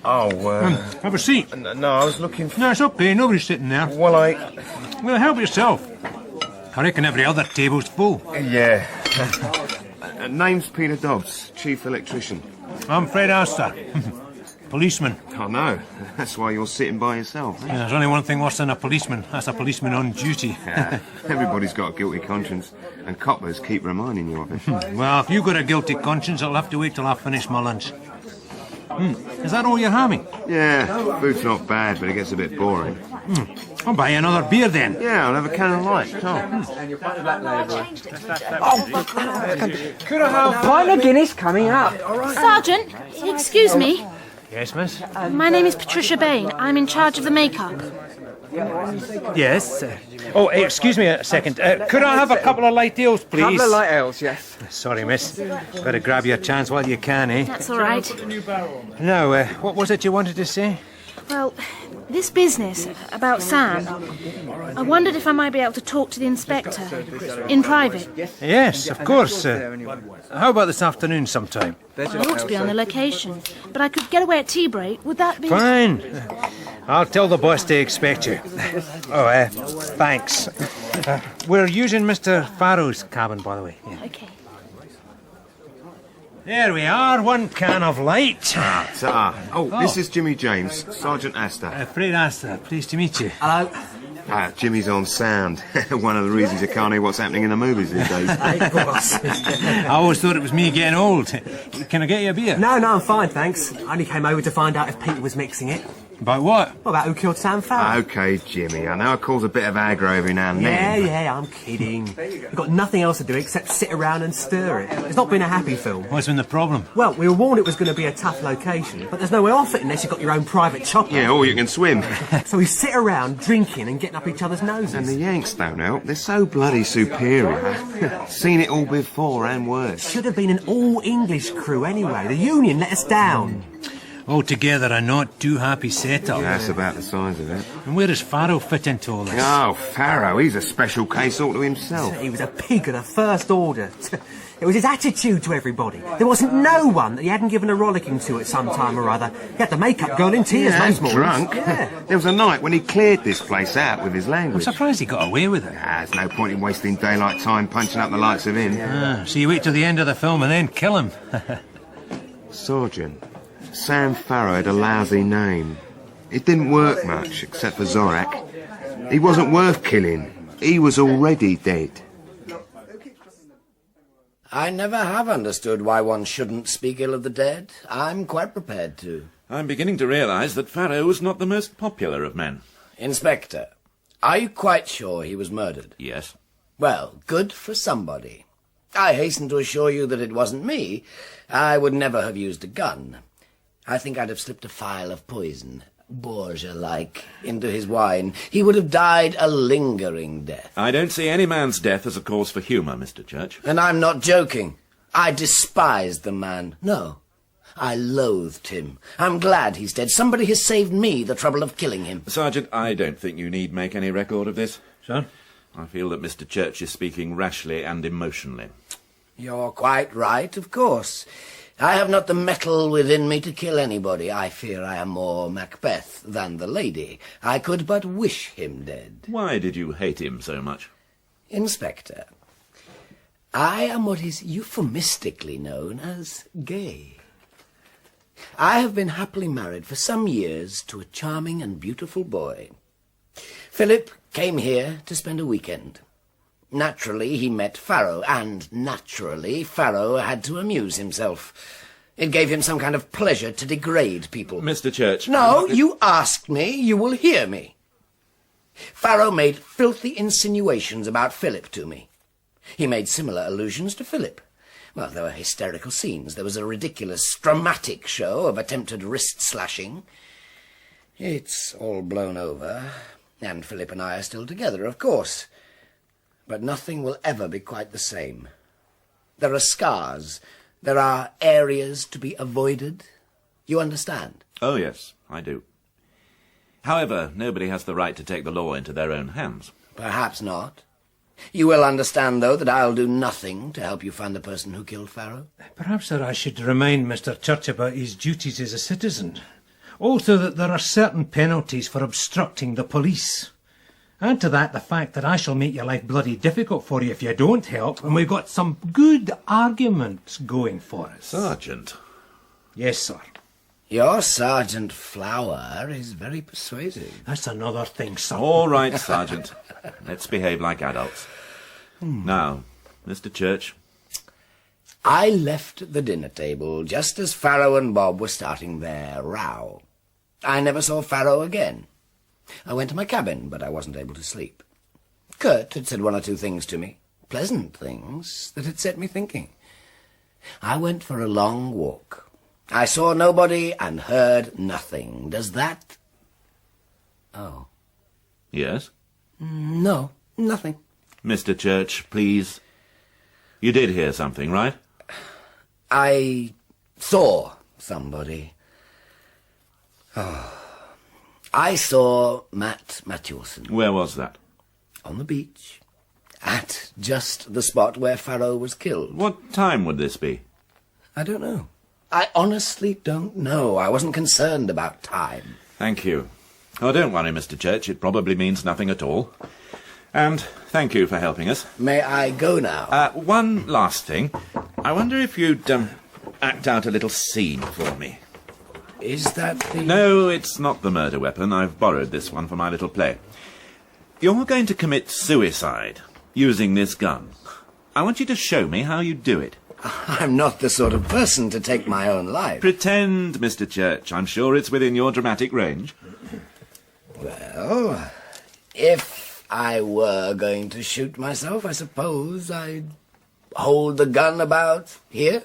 Speaker 9: Have a seat.
Speaker 5: No, I was looking for...
Speaker 9: No, it's okay. Nobody's sitting there. Well, help yourself. I reckon every other table's full.
Speaker 5: Yeah. Name's Peter Dobbs, Chief Electrician.
Speaker 9: I'm Fred Astor. Policeman.
Speaker 5: Oh, no. That's why you're sitting by yourself. Eh?
Speaker 9: Yeah, there's only one thing worse than a policeman. That's a policeman on duty.
Speaker 5: Yeah. Everybody's got a guilty conscience, and coppers keep reminding you of it.
Speaker 9: Well, if you've got a guilty conscience, I'll have to wait till I finish my lunch. Is that all you're having?
Speaker 5: Yeah, food's not bad, but it gets a bit boring.
Speaker 9: I'll buy you another beer then.
Speaker 5: Yeah, I'll have a can of light.
Speaker 6: Could I have a pint of Guinness coming up?
Speaker 10: Sergeant, excuse me.
Speaker 9: Yes, miss?
Speaker 10: My name is Patricia Bane. I'm in charge of the makeup.
Speaker 9: Yes. Oh, excuse me a second. Could I have a couple of light ales, please?
Speaker 6: Couple of light ales, yes.
Speaker 9: Sorry, miss. Better grab your chance while you can, eh?
Speaker 10: That's all right.
Speaker 9: Now, what was it you wanted to say?
Speaker 10: Well, this business about Sam, I wondered if I might be able to talk to the inspector in private.
Speaker 9: Yes, of course. How about this afternoon sometime?
Speaker 10: I ought to be on the location, but I could get away at tea break. Would that be...
Speaker 9: Fine. I'll tell the boss to expect you. Oh, thanks. We're using Mr. Farrow's cabin, by the way. Yeah.
Speaker 10: Okay.
Speaker 9: There we are, one can of light.
Speaker 5: This is Jimmy James, Sergeant Astor.
Speaker 9: Fred Astor, pleased to meet you.
Speaker 8: Hello.
Speaker 5: Jimmy's on sound. One of the reasons you can't hear what's happening in the movies these days.
Speaker 8: Hey, boss.
Speaker 9: I always thought it was me getting old. Can I get you a beer?
Speaker 8: No, I'm fine, thanks. I only came over to find out if Peter was mixing it.
Speaker 9: About what?
Speaker 8: What about who killed Sam Farrow?
Speaker 5: OK, Jimmy, I know it causes a bit of aggro every now and then.
Speaker 8: Yeah, I'm kidding. We've got nothing else to do except sit around and stir it. It's not been a happy film.
Speaker 9: What's been the problem?
Speaker 8: Well, we were warned it was going to be a tough location, but there's no way off it unless you've got your own private chopper.
Speaker 5: Yeah, or you can swim.
Speaker 8: So we sit around drinking and getting up each other's noses.
Speaker 5: And the Yanks don't help. They're so bloody superior. Seen it all before and worse.
Speaker 8: Should have been an all-English crew anyway. The union let us down.
Speaker 9: Altogether, a not too happy setup.
Speaker 5: That's about the size of it.
Speaker 9: And where does Farrow fit into all this?
Speaker 5: Oh, Farrow, he's a special case all to himself.
Speaker 8: He was a pig of the first order. It was his attitude to everybody. There wasn't no one that he hadn't given a rollicking to at some time or other. He had the makeup girl in tears most mornings.
Speaker 5: Drunk.
Speaker 8: Yeah.
Speaker 5: There was a night when he cleared this place out with his language.
Speaker 9: I'm surprised he got away with it.
Speaker 5: There's no point in wasting daylight time punching up the likes of him.
Speaker 9: So you wait till the end of the film and then kill him.
Speaker 5: Sergeant, Sam Farrow had a lousy name. It didn't work much, except for Zorak. He wasn't worth killing. He was already dead.
Speaker 12: I never have understood why one shouldn't speak ill of the dead. I'm quite prepared to.
Speaker 4: I'm beginning to realise that Farrow was not the most popular of men.
Speaker 12: Inspector, are you quite sure he was murdered?
Speaker 4: Yes.
Speaker 12: Well, good for somebody. I hasten to assure you that it wasn't me. I would never have used a gun. I think I'd have slipped a phial of poison, Borgia-like, into his wine. He would have died a lingering death.
Speaker 4: I don't see any man's death as a cause for humour, Mr. Church.
Speaker 12: And I'm not joking. I despised the man. No, I loathed him. I'm glad he's dead. Somebody has saved me the trouble of killing him.
Speaker 4: Sergeant, I don't think you need make any record of this.
Speaker 9: Sir?
Speaker 4: I feel that Mr. Church is speaking rashly and emotionally.
Speaker 12: You're quite right, of course. I have not the mettle within me to kill anybody. I fear I am more Macbeth than the lady. I could but wish him dead.
Speaker 4: Why did you hate him so much?
Speaker 12: Inspector, I am what is euphemistically known as gay. I have been happily married for some years to a charming and beautiful boy. Philip came here to spend a weekend. Naturally, he met Farrow, and naturally, Farrow had to amuse himself. It gave him some kind of pleasure to degrade people.
Speaker 4: Mr. Church...
Speaker 12: No, you asked me, you will hear me. Farrow made filthy insinuations about Philip to me. He made similar allusions to Philip. Well, there were hysterical scenes. There was a ridiculous, dramatic show of attempted wrist-slashing. It's all blown over, and Philip and I are still together, of course. But nothing will ever be quite the same. There are scars. There are areas to be avoided. You understand?
Speaker 4: Oh, yes, I do. However, nobody has the right to take the law into their own hands.
Speaker 12: Perhaps not. You will understand, though, that I'll do nothing to help you find the person who killed Farrow.
Speaker 9: Perhaps, sir, I should remind Mr. Church about his duties as a citizen. Also that there are certain penalties for obstructing the police. Add to that the fact that I shall make your life bloody difficult for you if you don't help, and we've got some good arguments going for us.
Speaker 4: Sergeant?
Speaker 9: Yes, sir.
Speaker 12: Your Sergeant Flower is very persuasive.
Speaker 9: That's another thing, sir.
Speaker 4: All right, Sergeant. Let's behave like adults. Now, Mr. Church.
Speaker 12: I left the dinner table just as Farrow and Bob were starting their row. I never saw Farrow again. I went to my cabin, but I wasn't able to sleep. Curt had said one or two things to me, pleasant things, that had set me thinking. I went for a long walk. I saw nobody and heard nothing. Does that... Oh.
Speaker 4: Yes?
Speaker 12: No, nothing.
Speaker 4: Mr. Church, please. You did hear something, right?
Speaker 12: I saw somebody. Oh. I saw Matt Matias.
Speaker 4: Where was that?
Speaker 12: On the beach. At just the spot where Farrow was killed.
Speaker 4: What time would this be?
Speaker 12: I don't know. I honestly don't know. I wasn't concerned about time.
Speaker 4: Thank you. Oh, don't worry, Mr. Church. It probably means nothing at all. And thank you for helping us.
Speaker 12: May I go now?
Speaker 4: One last thing. I wonder if you'd act out a little scene for me.
Speaker 12: Is that the...
Speaker 4: No, it's not the murder weapon. I've borrowed this one for my little play. You're going to commit suicide using this gun. I want you to show me how you do it.
Speaker 12: I'm not the sort of person to take my own life.
Speaker 4: Pretend, Mr. Church. I'm sure it's within your dramatic range.
Speaker 12: Well, if I were going to shoot myself, I suppose I'd hold the gun about here,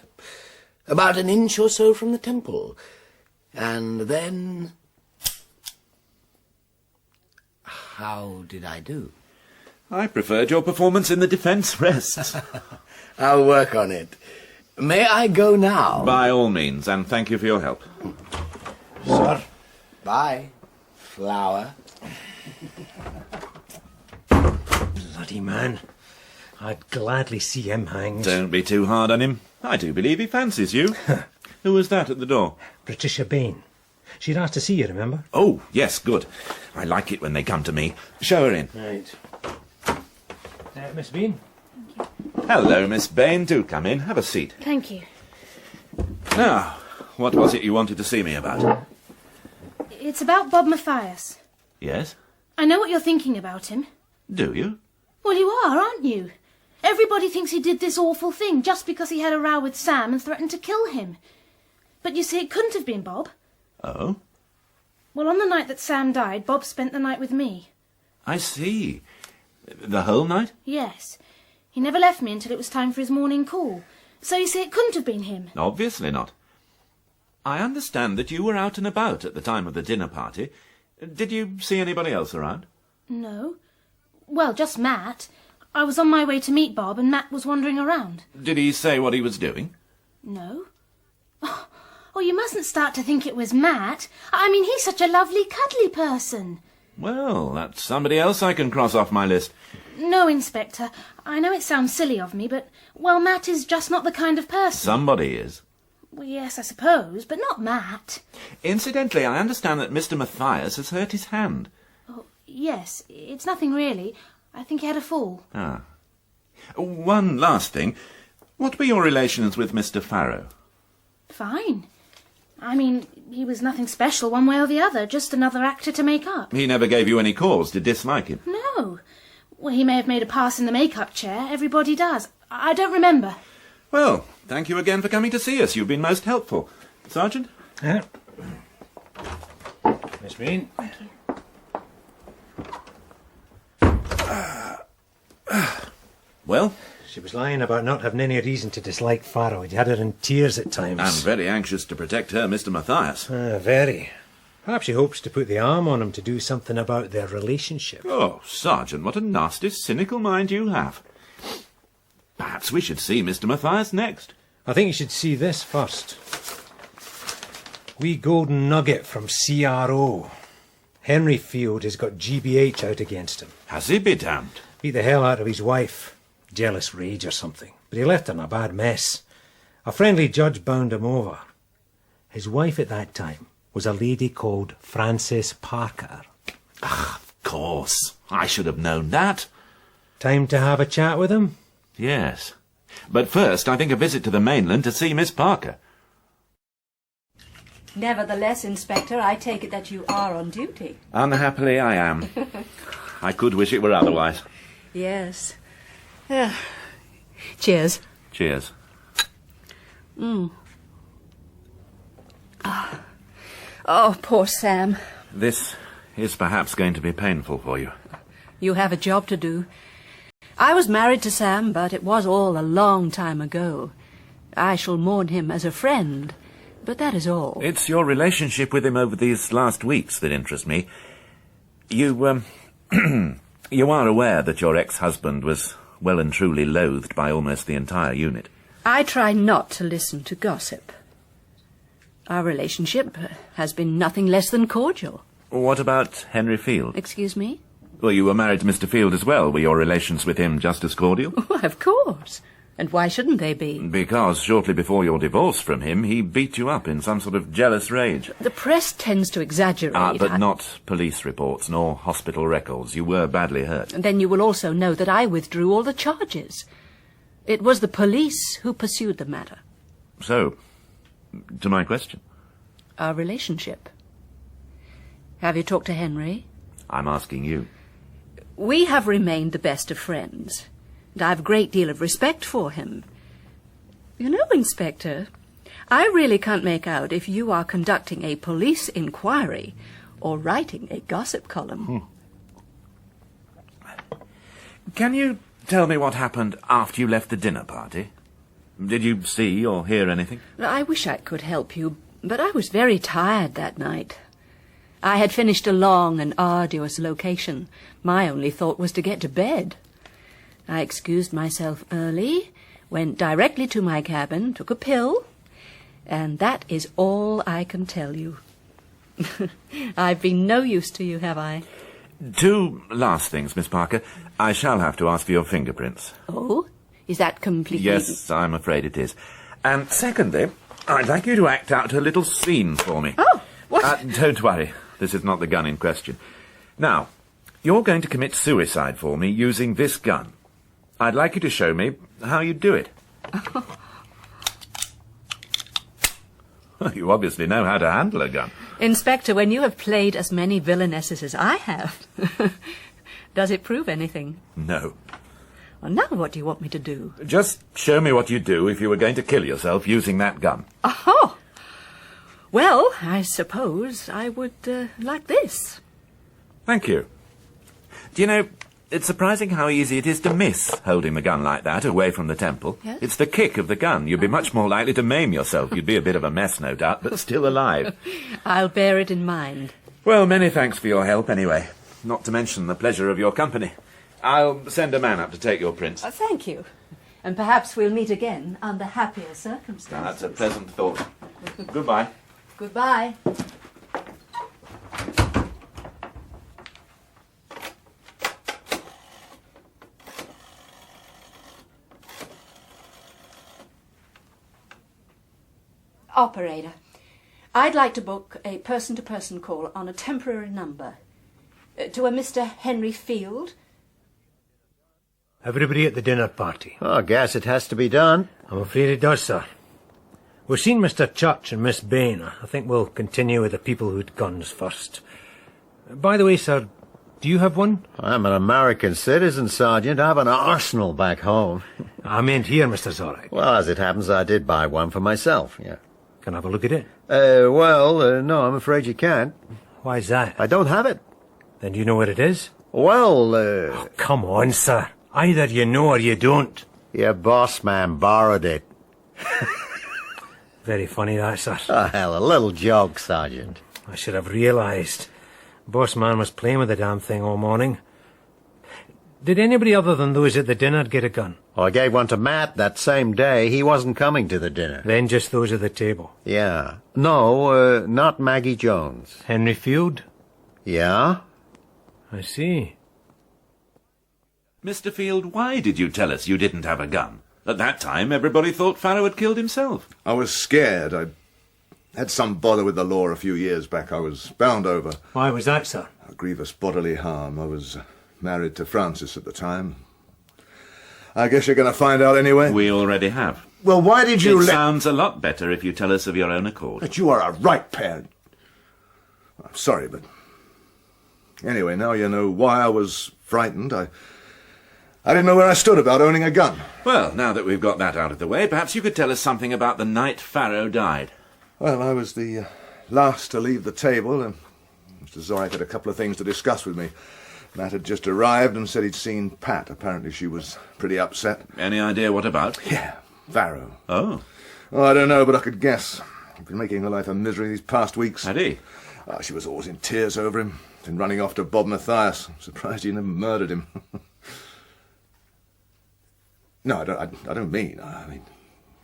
Speaker 12: about an inch or so from the temple. And then... How did I do?
Speaker 4: I preferred your performance in the defence rest.
Speaker 12: I'll work on it. May I go now?
Speaker 4: By all means, and thank you for your help.
Speaker 12: Sir. Bye, Flower.
Speaker 9: Bloody man. I'd gladly see him hanged.
Speaker 4: Don't be too hard on him. I do believe he fancies you. Who was that at the door?
Speaker 9: Patricia Bane. She'd asked to see you, remember?
Speaker 4: Oh, yes, good. I like it when they come to me. Show her in.
Speaker 9: Right. Miss Bane?
Speaker 4: Hello, Miss Bane. Do come in. Have a seat.
Speaker 10: Thank you.
Speaker 4: Now, what was it you wanted to see me about?
Speaker 10: It's about Bob Matias.
Speaker 4: Yes?
Speaker 10: I know what you're thinking about him.
Speaker 4: Do you?
Speaker 10: Well, you are, aren't you? Everybody thinks he did this awful thing just because he had a row with Sam and threatened to kill him. But you see, it couldn't have been Bob.
Speaker 4: Oh?
Speaker 10: Well, on the night that Sam died, Bob spent the night with me.
Speaker 4: I see. The whole night?
Speaker 10: Yes. He never left me until it was time for his morning call. So you see, it couldn't have been him.
Speaker 4: Obviously not. I understand that you were out and about at the time of the dinner party. Did you see anybody else around?
Speaker 10: No. Well, just Matt. I was on my way to meet Bob and Matt was wandering around.
Speaker 4: Did he say what he was doing?
Speaker 10: No. Oh, you mustn't start to think it was Matt. I mean, he's such a lovely, cuddly person.
Speaker 4: Well, that's somebody else I can cross off my list.
Speaker 10: No, Inspector. I know it sounds silly of me, but, well, Matt is just not the kind of person.
Speaker 4: Somebody is.
Speaker 10: Well, yes, I suppose, but not Matt.
Speaker 4: Incidentally, I understand that Mr. Matias has hurt his hand.
Speaker 10: Oh, yes, it's nothing really. I think he had a fall.
Speaker 4: Ah. One last thing. What were your relations with Mr. Farrow?
Speaker 10: Fine. I mean, he was nothing special one way or the other, just another actor to make up.
Speaker 4: He never gave you any cause to dislike him?
Speaker 10: No. Well, he may have made a pass in the make-up chair. Everybody does. I don't remember.
Speaker 4: Well, thank you again for coming to see us. You've been most helpful. Sergeant?
Speaker 9: Yeah. Miss Greene.
Speaker 10: Thank you.
Speaker 4: Well?
Speaker 9: She was lying about not having any reason to dislike Farrow. He had her in tears at times.
Speaker 4: I'm very anxious to protect her, Mr. Matias.
Speaker 9: Very. Perhaps she hopes to put the arm on him to do something about their relationship.
Speaker 4: Oh, Sergeant, what a nasty, cynical mind you have. Perhaps we should see Mr. Matias next.
Speaker 9: I think you should see this first. Wee golden nugget from CRO. Henry Field has got GBH out against him.
Speaker 4: Has he, be damned?
Speaker 9: Beat the hell out of his wife. Jealous rage or something. But he left her in a bad mess. A friendly judge bound him over. His wife at that time was a lady called Frances Parker.
Speaker 4: Ah, of course. I should have known that.
Speaker 9: Time to have a chat with him?
Speaker 4: Yes. But first, I think a visit to the mainland to see Miss Parker.
Speaker 15: Nevertheless, Inspector, I take it that you are on duty.
Speaker 4: Unhappily, I am. I could wish it were otherwise.
Speaker 15: Yes. Cheers.
Speaker 4: Cheers.
Speaker 15: Oh, poor Sam.
Speaker 4: This is perhaps going to be painful for you.
Speaker 15: You have a job to do. I was married to Sam, but it was all a long time ago. I shall mourn him as a friend, but that is all.
Speaker 4: It's your relationship with him over these last weeks that interests me. You, you are aware that your ex-husband was well and truly loathed by almost the entire unit.
Speaker 15: I try not to listen to gossip. Our relationship has been nothing less than cordial.
Speaker 4: What about Henry Field?
Speaker 15: Excuse me?
Speaker 4: Well, you were married to Mr. Field as well. Were your relations with him just as cordial?
Speaker 15: Well, of course. And why shouldn't they be?
Speaker 4: Because shortly before your divorce from him, he beat you up in some sort of jealous rage.
Speaker 15: The press tends to exaggerate.
Speaker 4: But not police reports, nor hospital records. You were badly hurt.
Speaker 15: And then you will also know that I withdrew all the charges. It was the police who pursued the matter.
Speaker 4: So, to my question.
Speaker 15: Our relationship. Have you talked to Henry?
Speaker 4: I'm asking you.
Speaker 15: We have remained the best of friends, and I have a great deal of respect for him. You know, Inspector, I really can't make out if you are conducting a police inquiry or writing a gossip column.
Speaker 4: Can you tell me what happened after you left the dinner party? Did you see or hear anything?
Speaker 15: I wish I could help you, but I was very tired that night. I had finished a long and arduous location. My only thought was to get to bed. I excused myself early, went directly to my cabin, took a pill, and that is all I can tell you. I've been no use to you, have I?
Speaker 4: 2 last things, Miss Parker. I shall have to ask for your fingerprints.
Speaker 15: Oh? Is that completely...
Speaker 4: Yes, I'm afraid it is. And secondly, I'd like you to act out a little scene for me.
Speaker 15: Oh, what?
Speaker 4: Don't worry. This is not the gun in question. Now, you're going to commit suicide for me using this gun. I'd like you to show me how you do it. You obviously know how to handle a gun.
Speaker 15: Inspector, when you have played as many villainesses as I have, does it prove anything?
Speaker 4: No.
Speaker 15: Well, now what do you want me to do?
Speaker 4: Just show me what you'd do if you were going to kill yourself using that gun.
Speaker 15: Oh! Well, I suppose I would like this.
Speaker 4: Thank you. Do you know, it's surprising how easy it is to miss holding the gun like that away from the temple.
Speaker 15: Yes?
Speaker 4: It's the kick of the gun. You'd be much more likely to maim yourself. You'd be a bit of a mess, no doubt, but still alive.
Speaker 15: I'll bear it in mind.
Speaker 4: Well, many thanks for your help anyway. Not to mention the pleasure of your company. I'll send a man up to take your prints.
Speaker 15: Thank you. And perhaps we'll meet again under happier circumstances.
Speaker 4: That's a pleasant thought. Goodbye.
Speaker 15: Goodbye. Operator, I'd like to book a person-to-person call on a temporary number. To a Mr. Henry Field.
Speaker 9: Everybody at the dinner party.
Speaker 3: Oh, I guess it has to be done.
Speaker 9: I'm afraid it does, sir. We've seen Mr. Church and Miss Bane. I think we'll continue with the people who'd guns first. By the way, sir, Do you have one?
Speaker 3: I'm an American citizen, Sergeant. I have an arsenal back home.
Speaker 9: I meant here, Mr. Zorak.
Speaker 3: Well, as it happens, I did buy one for myself, yeah.
Speaker 9: Can I have a look at it?
Speaker 3: No, I'm afraid you can't.
Speaker 9: Why's that?
Speaker 3: I don't have it.
Speaker 9: Then do you know what it is?
Speaker 3: Well,
Speaker 9: Oh, come on, sir. Either you know or you don't.
Speaker 3: Your boss man borrowed it.
Speaker 9: Very funny, that, sir.
Speaker 3: Oh, hell, a little joke, Sergeant.
Speaker 9: I should have realised. Boss man was playing with the damn thing all morning. Did anybody other than those at the dinner get a gun?
Speaker 3: Oh, I gave one to Matt that same day. He wasn't coming to the dinner.
Speaker 9: Then just those at the table?
Speaker 3: Yeah. No, not Maggie Jones.
Speaker 9: Henry Field?
Speaker 3: Yeah?
Speaker 9: I see.
Speaker 4: Mr. Field, why did you tell us you didn't have a gun? At that time, everybody thought Farrow had killed himself.
Speaker 2: I was scared. I had some bother with the law a few years back. I was bound over.
Speaker 9: Why was that, sir?
Speaker 2: A grievous bodily harm. I was married to Frances at the time. I guess you're going to find out anyway.
Speaker 4: We already have.
Speaker 2: Well, why did you
Speaker 4: It sounds a lot better if you tell us of your own accord.
Speaker 2: But you are a right parent. I'm sorry, but... Anyway, now you know why I was frightened. I didn't know where I stood about owning a gun.
Speaker 4: Well, now that we've got that out of the way, perhaps you could tell us something about the night Farrow died.
Speaker 2: Well, I was the last to leave the table, and Mr. Zorak had a couple of things to discuss with me. Matt had just arrived and said he'd seen Pat. Apparently she was pretty upset.
Speaker 4: Any idea what about?
Speaker 2: Yeah, Farrow.
Speaker 4: Oh.
Speaker 2: Oh, I don't know, but I could guess. He'd been making her life a misery these past weeks.
Speaker 4: Had he?
Speaker 2: She was always in tears over him, and running off to Bob Matias. I'm surprised he never murdered him. No, I don't mean,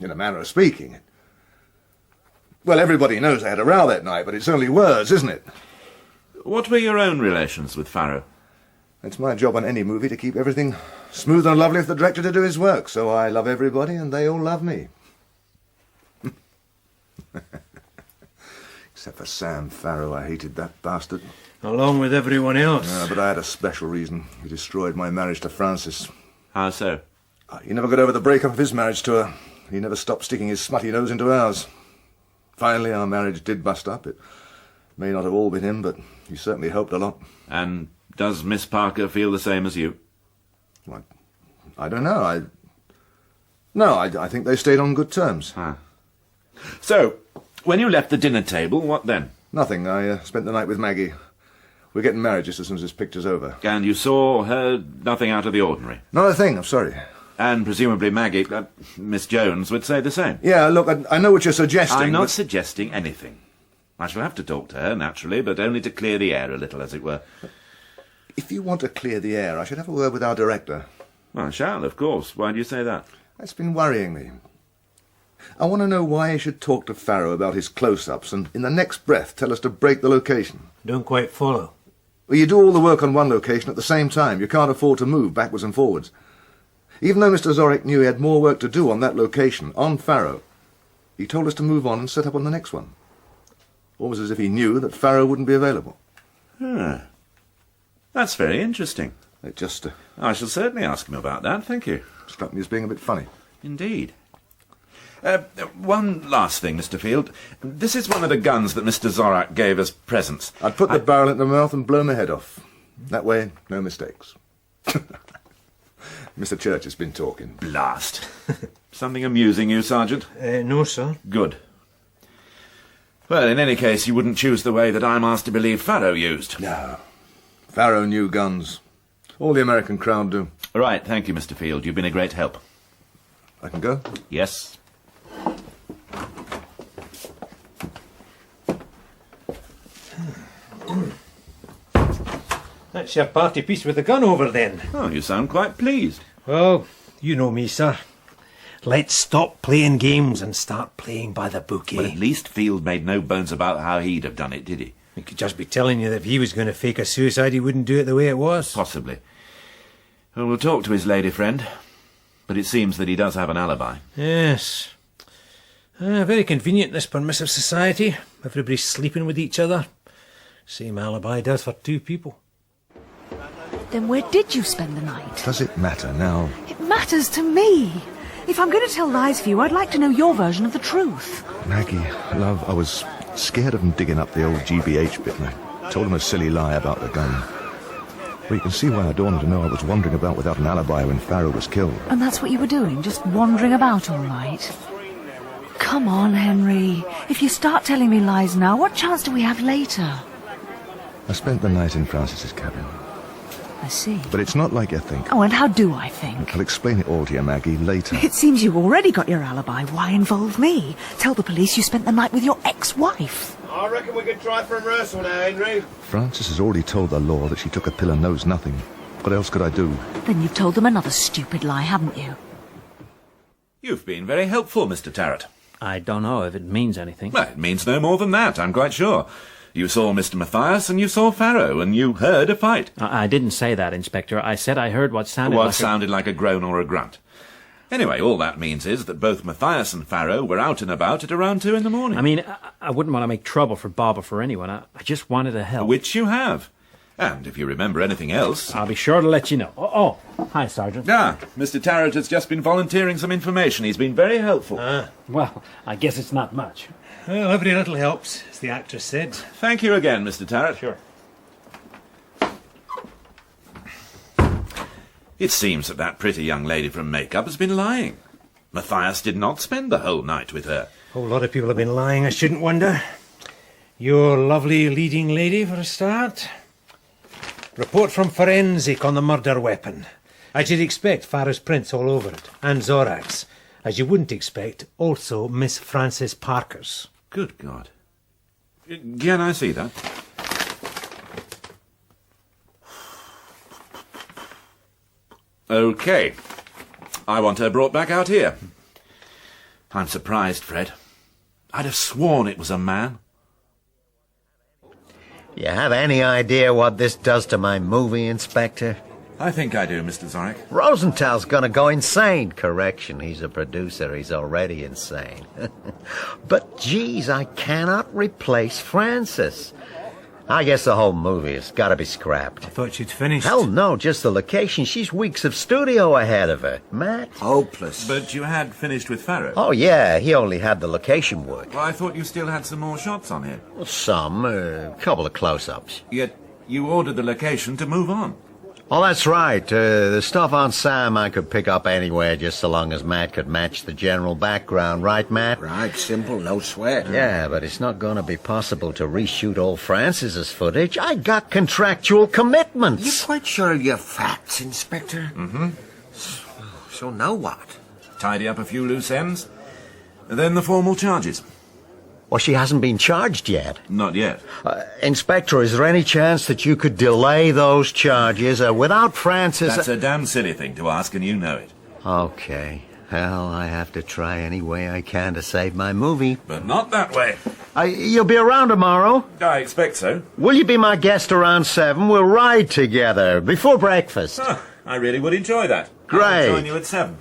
Speaker 2: in a manner of speaking. Well, everybody knows I had a row that night, but it's only words, isn't it?
Speaker 4: What were your own relations with Farrow?
Speaker 2: It's my job on any movie to keep everything smooth and lovely for the director to do his work, so I love everybody and they all love me. Except for Sam Farrow, I hated that bastard.
Speaker 9: Along with everyone else.
Speaker 2: But I had a special reason. He destroyed my marriage to Frances.
Speaker 4: How so?
Speaker 2: He never got over the breakup of his marriage to her. He never stopped sticking his smutty nose into ours. Finally, our marriage did bust up. It may not have all been him, but he certainly helped a lot.
Speaker 4: And does Miss Parker feel the same as you?
Speaker 2: Well, I don't know. I think they stayed on good terms.
Speaker 4: Ah. So, when you left the dinner table, what then?
Speaker 2: Nothing. I spent the night with Maggie. We're getting married just as soon as this picture's over.
Speaker 4: And you saw or heard nothing out of the ordinary?
Speaker 2: Not a thing, I'm sorry.
Speaker 4: And presumably Maggie, Miss Jones, would say the same.
Speaker 2: Yeah, look, I know what you're suggesting.
Speaker 4: I'm not suggesting anything. I shall have to talk to her, naturally, but only to clear the air a little, as it were.
Speaker 2: If you want to clear the air, I should have a word with our director.
Speaker 4: Well, I shall, of course. Why do you say that?
Speaker 2: That's been worrying me. I want to know why he should talk to Farrow about his close-ups and in the next breath tell us to break the location.
Speaker 9: Don't quite follow.
Speaker 2: Well, you do all the work on one location at the same time. You can't afford to move backwards and forwards. Even though Mr. Zorak knew he had more work to do on that location, on Farrow, he told us to move on and set up on the next one. Almost as if he knew that Farrow wouldn't be available.
Speaker 4: That's very interesting.
Speaker 2: It just...
Speaker 4: I shall certainly ask him about that, thank you.
Speaker 2: Struck me as being a bit funny.
Speaker 4: Indeed. One last thing, Mr. Field. This is one of the guns that Mr. Zorak gave as presents.
Speaker 2: I'd put the barrel in the mouth and blow my head off. That way, no mistakes. Mr. Church has been talking.
Speaker 4: Blast. Something amusing you, Sergeant?
Speaker 9: No, sir.
Speaker 4: Good. Well, in any case, you wouldn't choose the way that I'm asked to believe Farrow used.
Speaker 2: No. Farrow knew guns. All the American crowd do.
Speaker 4: Right, thank you, Mr. Field. You've been a great help.
Speaker 2: I can go?
Speaker 4: Yes.
Speaker 9: That's your party piece with the gun over, then.
Speaker 4: Oh, you sound quite pleased.
Speaker 9: Well, you know me, sir. Let's stop playing games and start playing by the book, eh?
Speaker 4: Well, at least Field made no bones about how he'd have done it, did he?
Speaker 9: He could just be telling you that if he was going to fake a suicide, he wouldn't do it the way it was.
Speaker 4: Possibly. Well, we'll talk to his lady friend. But it seems that he does have an alibi.
Speaker 9: Yes. Very convenient, this permissive society. Everybody's sleeping with each other. Same alibi does for two people.
Speaker 16: Then where did you spend the night?
Speaker 2: Does it matter now?
Speaker 16: It matters to me. If I'm going to tell lies for you, I'd like to know your version of the truth.
Speaker 2: Maggie, love, I was scared of him digging up the old GBH bit, and I told him a silly lie about the gun. Well, you can see why I don't want to know I was wandering about without an alibi when Farrow was killed.
Speaker 16: And that's what you were doing, just wandering about all night? Come on, Henry. If you start telling me lies now, what chance do we have later?
Speaker 2: I spent the night in Francis's cabin.
Speaker 16: I see.
Speaker 2: But it's not like you think.
Speaker 16: Oh, and how do I think?
Speaker 2: I'll explain it all to you, Maggie, later.
Speaker 16: It seems you've already got your alibi. Why involve me? Tell the police you spent the night with your ex-wife.
Speaker 5: I reckon we could try for a rehearsal now, Henry.
Speaker 2: Francis has already told the law that she took a pill and knows nothing. What else could I do?
Speaker 16: Then you've told them another stupid lie, haven't you?
Speaker 4: You've been very helpful, Mr. Tarrant.
Speaker 14: I don't know if it means anything.
Speaker 4: Well, it means no more than that, I'm quite sure. You saw Mr. Matias and you saw Farrow, and you heard a fight.
Speaker 14: I didn't say that, Inspector. I said I heard what sounded
Speaker 4: like a groan or a grunt. Anyway, all that means is that both Matias and Farrow were out and about at around 2 in the morning.
Speaker 14: I mean, I wouldn't want to make trouble for Bob or for anyone. I just wanted to help.
Speaker 4: Which you have. And if you remember anything else...
Speaker 14: I'll be sure to let you know. Oh, hi, Sergeant.
Speaker 4: Ah, Mr. Tarrant has just been volunteering some information. He's been very helpful.
Speaker 14: Well, I guess it's not much.
Speaker 9: Well, every little helps, as the actress said.
Speaker 4: Thank you again, Mr. Tarrant.
Speaker 14: Sure.
Speaker 4: It seems that pretty young lady from Makeup has been lying. Matias did not spend the whole night with her.
Speaker 9: A whole lot of people have been lying, I shouldn't wonder. Your lovely leading lady, for a start. Report from Forensic on the murder weapon. As you'd expect, Farrow's prints all over it, and Zorak's. As you wouldn't expect, also Miss Frances Parker's.
Speaker 4: Good God. Can I see that? OK. I want her brought back out here. I'm surprised, Fred. I'd have sworn it was a man.
Speaker 3: You have any idea what this does to my movie, Inspector?
Speaker 4: I think I do, Mr. Zorak.
Speaker 3: Rosenthal's gonna go insane. Correction, he's a producer. He's already insane. But, geez, I cannot replace Francis. I guess the whole movie has got to be scrapped.
Speaker 9: I thought you'd finished.
Speaker 3: Hell no, just the location. She's weeks of studio ahead of her. Matt?
Speaker 7: Hopeless.
Speaker 4: But you had finished with Farrow.
Speaker 3: Oh, yeah, he only had the location work.
Speaker 4: Well, I thought you still had some more shots on here.
Speaker 3: Well, some, a couple of close-ups.
Speaker 4: Yet you ordered the location to move on.
Speaker 3: Oh, that's right. The stuff on Sam I could pick up anywhere just so long as Matt could match the general background. Right, Matt?
Speaker 7: Right, simple, no sweat.
Speaker 3: Yeah, but it's not going to be possible to reshoot old Francis's footage. I got contractual commitments.
Speaker 7: You quite sure of your facts, Inspector?
Speaker 4: Mm-hmm.
Speaker 7: So now what?
Speaker 4: Tidy up a few loose ends. And then the formal charges.
Speaker 3: Well, she hasn't been charged yet.
Speaker 4: Not yet.
Speaker 3: Inspector, is there any chance that you could delay those charges without Francis...
Speaker 4: That's a damn silly thing to ask, and you know it.
Speaker 3: Okay. Well, I have to try any way I can to save my movie.
Speaker 4: But not that way.
Speaker 3: You'll be around tomorrow?
Speaker 4: I expect so.
Speaker 3: Will you be my guest around 7? We'll ride together before breakfast.
Speaker 4: Oh, I really would enjoy that.
Speaker 3: Great.
Speaker 4: I'll join you at 7.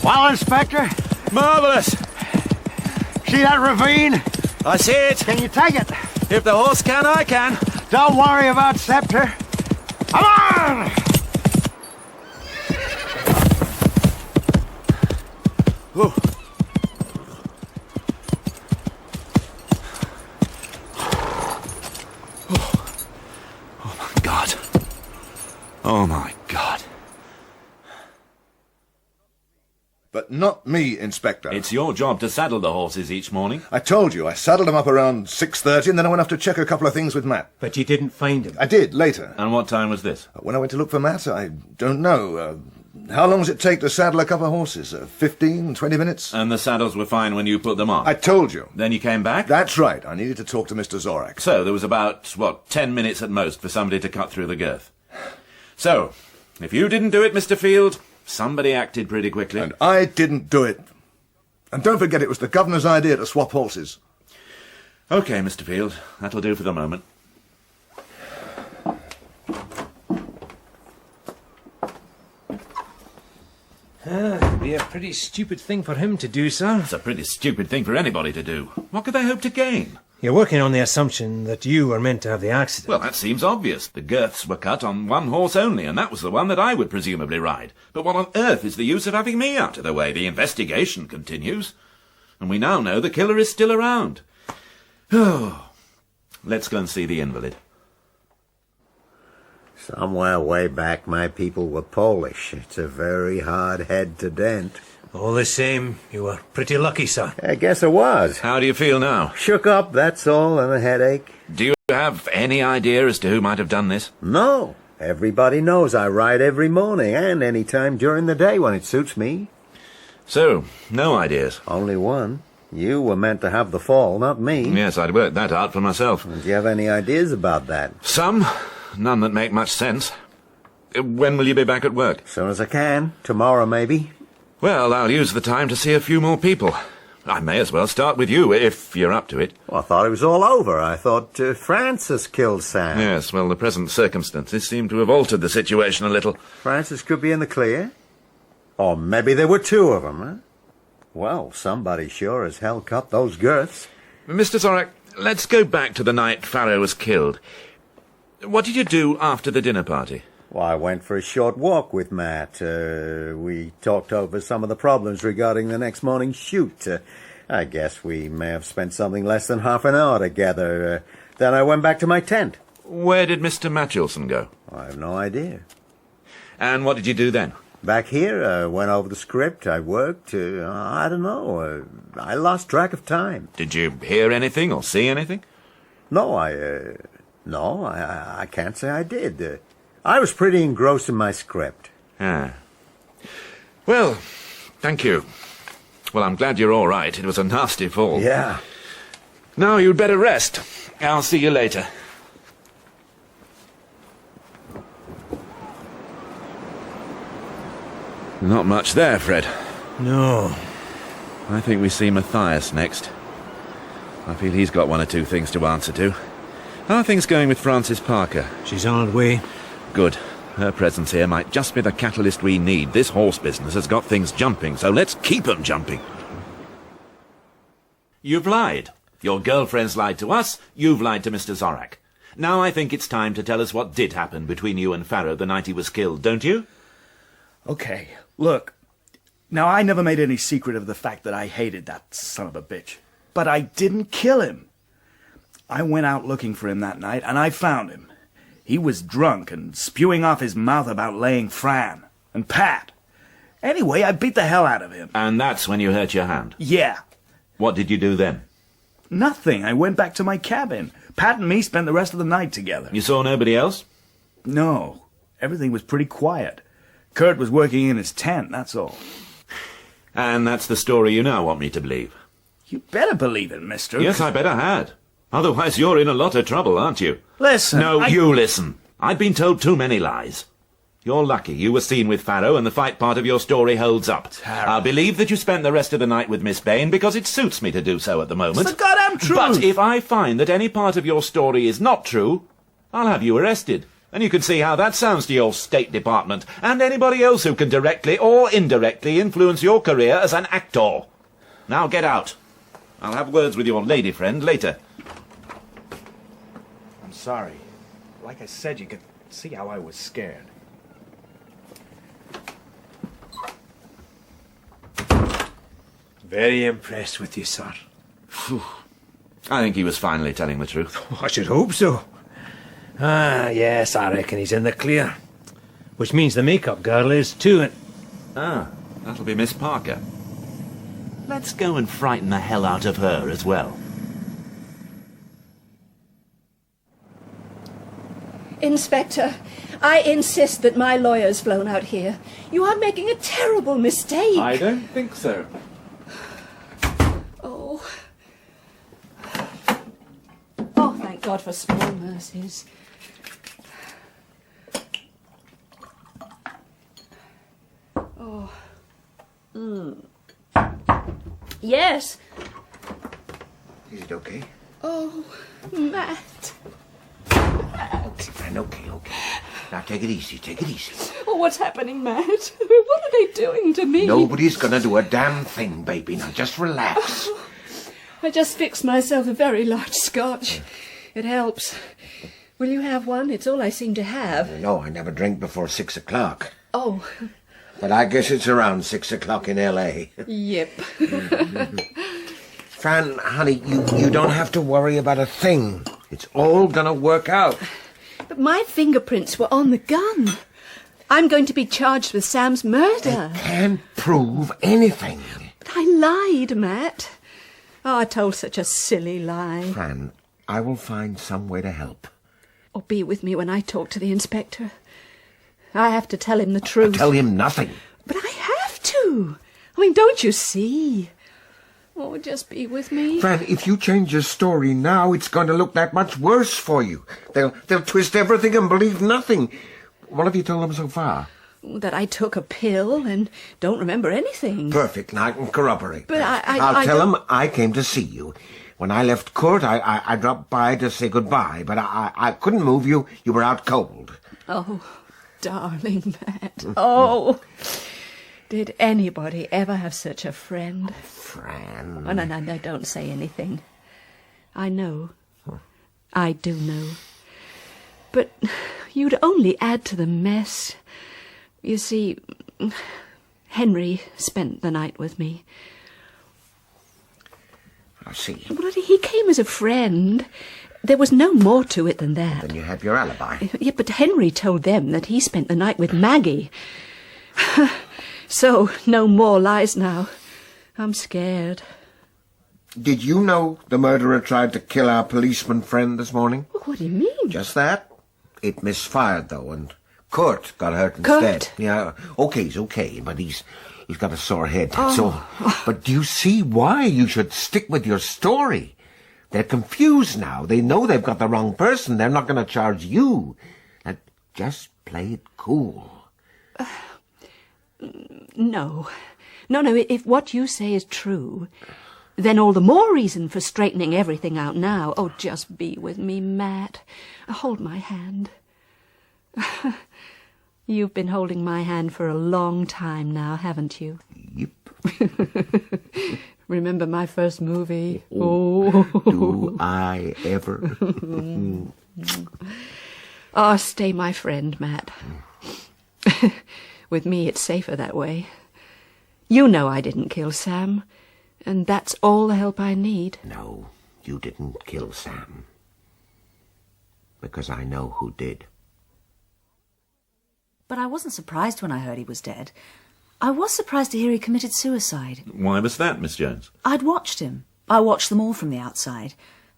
Speaker 17: Well, Inspector?
Speaker 4: Marvellous!
Speaker 17: See that ravine?
Speaker 4: I see it.
Speaker 17: Can you take it?
Speaker 4: If the horse can, I can.
Speaker 17: Don't worry about Scepter. Come on!
Speaker 4: Oh. Oh, my God. Oh, my God.
Speaker 2: But not me, Inspector.
Speaker 4: It's your job to saddle the horses each morning.
Speaker 2: I told you, I saddled them up around 6:30 and then I went off to check a couple of things with Matt.
Speaker 9: But you didn't find him?
Speaker 2: I did, later.
Speaker 4: And what time was this?
Speaker 2: When I went to look for Matt, I don't know. How long does it take to saddle a couple of horses? 15, 20 minutes?
Speaker 4: And the saddles were fine when you put them on?
Speaker 2: I told you.
Speaker 4: Then you came back?
Speaker 2: That's right. I needed to talk to Mr. Zorak.
Speaker 4: So there was about, 10 minutes at most for somebody to cut through the girth. So, if you didn't do it, Mr. Field, somebody acted pretty quickly.
Speaker 2: And I didn't do it. And don't forget, it was the governor's idea to swap horses.
Speaker 4: OK, Mr. Field. That'll do for the moment.
Speaker 9: It'd be a pretty stupid thing for him to do, sir.
Speaker 4: It's a pretty stupid thing for anybody to do. What could they hope to gain?
Speaker 9: You're working on the assumption that you were meant to have the accident.
Speaker 4: Well, that seems obvious. The girths were cut on one horse only, and that was the one that I would presumably ride. But what on earth is the use of having me out of the way? The investigation continues. And we now know the killer is still around. Oh, let's go and see the invalid.
Speaker 3: Somewhere way back, my people were Polish. It's a very hard head to dent.
Speaker 9: All the same, you were pretty lucky, sir.
Speaker 3: I guess I was.
Speaker 4: How do you feel now?
Speaker 3: Shook up, that's all, and a headache.
Speaker 4: Do you have any idea as to who might have done this?
Speaker 3: No. Everybody knows I ride every morning and any time during the day when it suits me.
Speaker 4: So, no ideas?
Speaker 3: Only one. You were meant to have the fall, not me.
Speaker 4: Yes, I'd worked that out for myself.
Speaker 3: Do you have any ideas about that?
Speaker 4: Some. None that make much sense. When will you be back at work?
Speaker 3: As soon as I can. Tomorrow, maybe.
Speaker 4: Well, I'll use the time to see a few more people. I may as well start with you, if you're up to it.
Speaker 3: Well, I thought it was all over. I thought Francis killed Sam.
Speaker 4: Yes, well, the present circumstances seem to have altered the situation a little.
Speaker 3: Francis could be in the clear. Or maybe there were two of them, huh? Well, somebody sure as hell cut those girths.
Speaker 4: Mr. Zorak, let's go back to the night Farrow was killed. What did you do after the dinner party?
Speaker 3: Well, I went for a short walk with Matt. We talked over some of the problems regarding the next morning's shoot. I guess we may have spent something less than half an hour together. Then I went back to my tent.
Speaker 4: Where did Mr. Matchelson go?
Speaker 3: I have no idea.
Speaker 4: And what did you do then?
Speaker 3: Back here, I went over the script. I worked. I don't know. I lost track of time.
Speaker 4: Did you hear anything or see anything?
Speaker 3: No, I can't say I did. I was pretty engrossed in my script.
Speaker 4: Ah. Well, thank you. Well, I'm glad you're all right. It was a nasty fall.
Speaker 3: Yeah.
Speaker 4: Now you'd better rest. I'll see you later. Not much there, Fred.
Speaker 9: No.
Speaker 4: I think we see Matias next. I feel he's got one or two things to answer to. How are things going with Frances Parker?
Speaker 9: She's on her way.
Speaker 4: Good. Her presence here might just be the catalyst we need. This horse business has got things jumping, so let's keep 'em jumping. You've lied. Your girlfriend's lied to us, you've lied to Mr. Zorak. Now I think it's time to tell us what did happen between you and Farrow the night he was killed, don't you?
Speaker 13: Okay, look. Now, I never made any secret of the fact that I hated that son of a bitch. But I didn't kill him. I went out looking for him that night, and I found him. He was drunk and spewing off his mouth about laying Fran and Pat. Anyway, I beat the hell out of him.
Speaker 4: And that's when you hurt your hand?
Speaker 13: Yeah.
Speaker 4: What did you do then?
Speaker 13: Nothing. I went back to my cabin. Pat and me spent the rest of the night together.
Speaker 4: You saw nobody else?
Speaker 13: No. Everything was pretty quiet. Curt was working in his tent, that's all.
Speaker 4: And that's the story you now want me to believe?
Speaker 13: You better believe it, mister.
Speaker 4: Yes, I bet I had. Otherwise you're in a lot of trouble, aren't you?
Speaker 13: Listen,
Speaker 4: No, you listen. I've been told too many lies. You're lucky you were seen with Farrow and the fight part of your story holds up.
Speaker 13: Terrible.
Speaker 4: I'll believe that you spent the rest of the night with Miss Bane because it suits me to do so at the moment.
Speaker 13: It's the goddamn truth!
Speaker 4: But if I find that any part of your story is not true, I'll have you arrested. And you can see how that sounds to your State Department and anybody else who can directly or indirectly influence your career as an actor. Now get out. I'll have words with your lady friend later.
Speaker 13: I'm sorry. Like I said, you could see how I was scared.
Speaker 9: Very impressed with you, sir.
Speaker 4: I think he was finally telling the truth.
Speaker 9: I should hope so. Ah, yes, I reckon he's in the clear. Which means the makeup girl is too, and...
Speaker 4: Ah, that'll be Miss Parker. Let's go and frighten the hell out of her as well.
Speaker 15: Inspector, I insist that my lawyer's flown out here. You are making a terrible mistake.
Speaker 4: I don't think so.
Speaker 15: Oh. Oh, thank God for small mercies. Oh. Yes.
Speaker 7: Is it okay?
Speaker 15: Oh, Matt.
Speaker 7: And okay. Now take it easy.
Speaker 15: Oh, what's happening, Matt? What are they doing to me?
Speaker 7: Nobody's gonna do a damn thing, baby. Now just relax.
Speaker 15: I just fixed myself a very large scotch. It helps. Will you have one? It's all I seem to have.
Speaker 7: No, I never drink before 6 o'clock.
Speaker 15: Oh.
Speaker 7: But I guess it's around 6 o'clock in L.A.
Speaker 15: Yep.
Speaker 7: Fran, honey, you don't have to worry about a thing. It's all gonna work out.
Speaker 15: But my fingerprints were on the gun. I'm going to be charged with Sam's murder.
Speaker 7: They can't prove anything.
Speaker 15: But I lied, Matt. Oh, I told such a silly lie.
Speaker 7: Fran, I will find some way to help.
Speaker 15: Or be with me when I talk to the inspector. I have to tell him the truth.
Speaker 7: Tell him nothing.
Speaker 15: But I have to. I mean, don't you see? Oh, just be with me.
Speaker 7: Fran, if you change your story now, it's going to look that much worse for you. They'll twist everything and believe nothing. What have you told them so far?
Speaker 15: That I took a pill and don't remember anything.
Speaker 7: Perfect. Now I can corroborate.
Speaker 15: But
Speaker 7: I'll tell them I came to see you. When I left court, I dropped by to say goodbye, but I couldn't move you. You were out cold.
Speaker 15: Oh, darling Matt. Oh, did anybody ever have such a friend?
Speaker 7: Fran.
Speaker 15: Oh, no, don't say anything. I know. I do know. But you'd only add to the mess. You see, Henry spent the night with me.
Speaker 7: I see.
Speaker 15: Well, he came as a friend. There was no more to it than that.
Speaker 7: Then you have your alibi.
Speaker 15: Yeah, but Henry told them that he spent the night with Maggie. So, no more lies now. I'm scared.
Speaker 7: Did you know the murderer tried to kill our policeman friend this morning?
Speaker 15: What do you mean?
Speaker 7: Just that. It misfired, though, and Curt got hurt
Speaker 15: Curt?
Speaker 7: instead. Yeah, he's okay, but he's got a sore head, that's all. But do you see why you should stick with your story? They're confused now. They know they've got the wrong person. They're not going to charge you. Now, just play it cool.
Speaker 15: No. If what you say is true, then all the more reason for straightening everything out now. Oh, just be with me, Matt. Hold my hand. You've been holding my hand for a long time now, haven't you?
Speaker 7: Yep.
Speaker 15: Remember my first movie?
Speaker 7: Do I ever?
Speaker 15: Oh, stay my friend, Matt. With me, it's safer that way. You know I didn't kill Sam, and that's all the help I need.
Speaker 7: No, you didn't kill Sam. Because I know who did.
Speaker 16: But I wasn't surprised when I heard he was dead. I was surprised to hear he committed suicide.
Speaker 4: Why was that, Miss Jones?
Speaker 16: I'd watched him. I watched them all from the outside.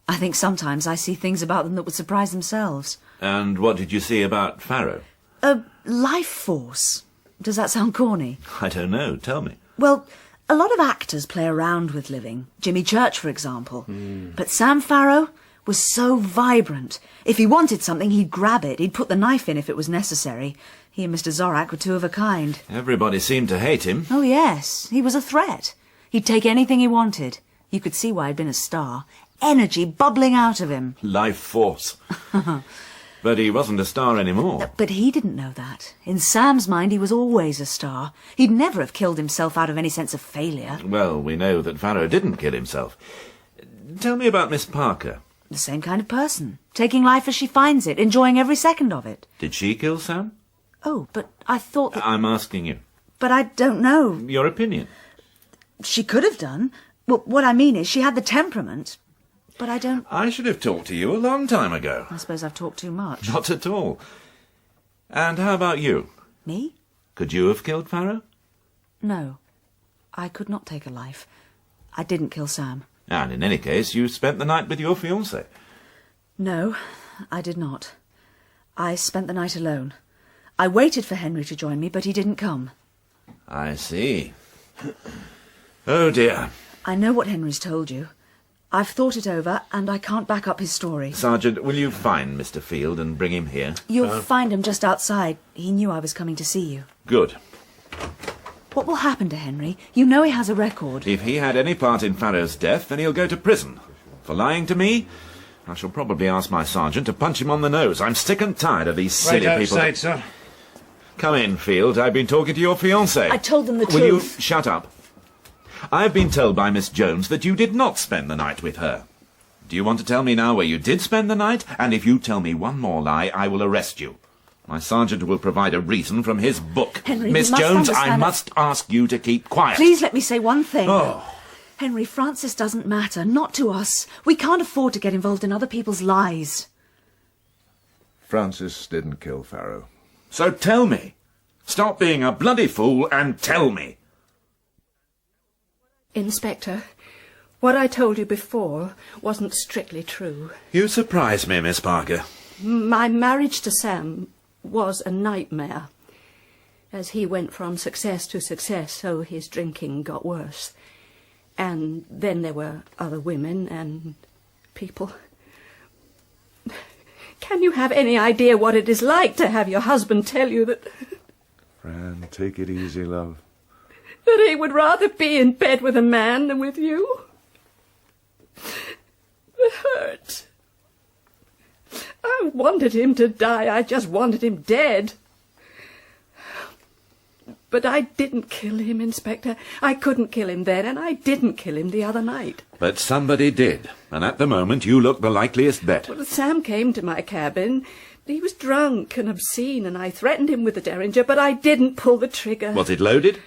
Speaker 16: I think sometimes I see things about them that would surprise themselves.
Speaker 4: And what did you see about Farrow?
Speaker 16: A life force. Does that sound corny?
Speaker 4: I don't know. Tell me.
Speaker 16: Well, a lot of actors play around with living. Jimmy Church, for example. But Sam Farrow was so vibrant. If he wanted something, he'd grab it. He'd put the knife in if it was necessary. He and Mr. Zorak were two of a kind.
Speaker 4: Everybody seemed to hate him.
Speaker 16: Oh, yes. He was a threat. He'd take anything he wanted. You could see why he'd been a star. Energy bubbling out of him.
Speaker 4: Life force. But he wasn't a star anymore.
Speaker 16: But he didn't know that. In Sam's mind, he was always a star. He'd never have killed himself out of any sense of failure.
Speaker 4: Well, we know that Farrow didn't kill himself. Tell me about Miss Parker.
Speaker 16: The same kind of person. Taking life as she finds it, enjoying every second of it.
Speaker 4: Did she kill Sam?
Speaker 16: Oh, but I thought that...
Speaker 4: I'm asking you.
Speaker 16: But I don't know.
Speaker 4: Your opinion?
Speaker 16: She could have done. Well, what I mean is she had the temperament. But I don't...
Speaker 4: I should have talked to you a long time ago.
Speaker 16: I suppose I've talked too much.
Speaker 4: Not at all. And how about you?
Speaker 16: Me?
Speaker 4: Could you have killed Farrow?
Speaker 16: No. I could not take a life. I didn't kill Sam.
Speaker 4: And in any case, you spent the night with your fiancé.
Speaker 16: No, I did not. I spent the night alone. I waited for Henry to join me, but he didn't come.
Speaker 4: I see. Oh, dear.
Speaker 16: I know what Henry's told you. I've thought it over, and I can't back up his story.
Speaker 4: Sergeant, will you find Mr. Field and bring him here?
Speaker 16: You'll find him just outside. He knew I was coming to see you.
Speaker 4: Good.
Speaker 16: What will happen to Henry? You know he has a record.
Speaker 4: If he had any part in Farrow's death, then he'll go to prison. For lying to me, I shall probably ask my sergeant to punch him on the nose. I'm sick and tired of these silly
Speaker 9: Right
Speaker 4: people.
Speaker 9: outside, sir.
Speaker 4: Come in, Field. I've been talking to your fiancé.
Speaker 16: I told them the
Speaker 4: Will you
Speaker 16: truth.
Speaker 4: shut up? I've been told by Miss Jones that you did not spend the night with her. Do you want to tell me now where you did spend the night? And if you tell me one more lie, I will arrest you. My sergeant will provide a reason from his book.
Speaker 16: Henry,
Speaker 4: Miss
Speaker 16: you must
Speaker 4: Jones, I
Speaker 16: understand
Speaker 4: must ask you to keep quiet.
Speaker 16: Please let me say one thing.
Speaker 4: Oh.
Speaker 16: Henry, Francis doesn't matter. Not to us. We can't afford to get involved in other people's lies.
Speaker 2: Francis didn't kill Farrow.
Speaker 4: So tell me. Stop being a bloody fool and tell me.
Speaker 15: Inspector, what I told you before wasn't strictly true.
Speaker 4: You surprise me, Miss Parker.
Speaker 15: My marriage to Sam was a nightmare. As he went from success to success, so his drinking got worse. And then there were other women and people. Can you have any idea what it is like to have your husband tell you that...
Speaker 2: Fran, take it easy, love.
Speaker 15: That he would rather be in bed with a man than with you? It hurt. I wanted him to die. I just wanted him dead. But I didn't kill him, Inspector. I couldn't kill him then, and I didn't kill him the other night.
Speaker 4: But somebody did, and at the moment you look the likeliest bet.
Speaker 15: Well, Sam came to my cabin. He was drunk and obscene, and I threatened him with the derringer, but I didn't pull the trigger.
Speaker 4: Was it loaded?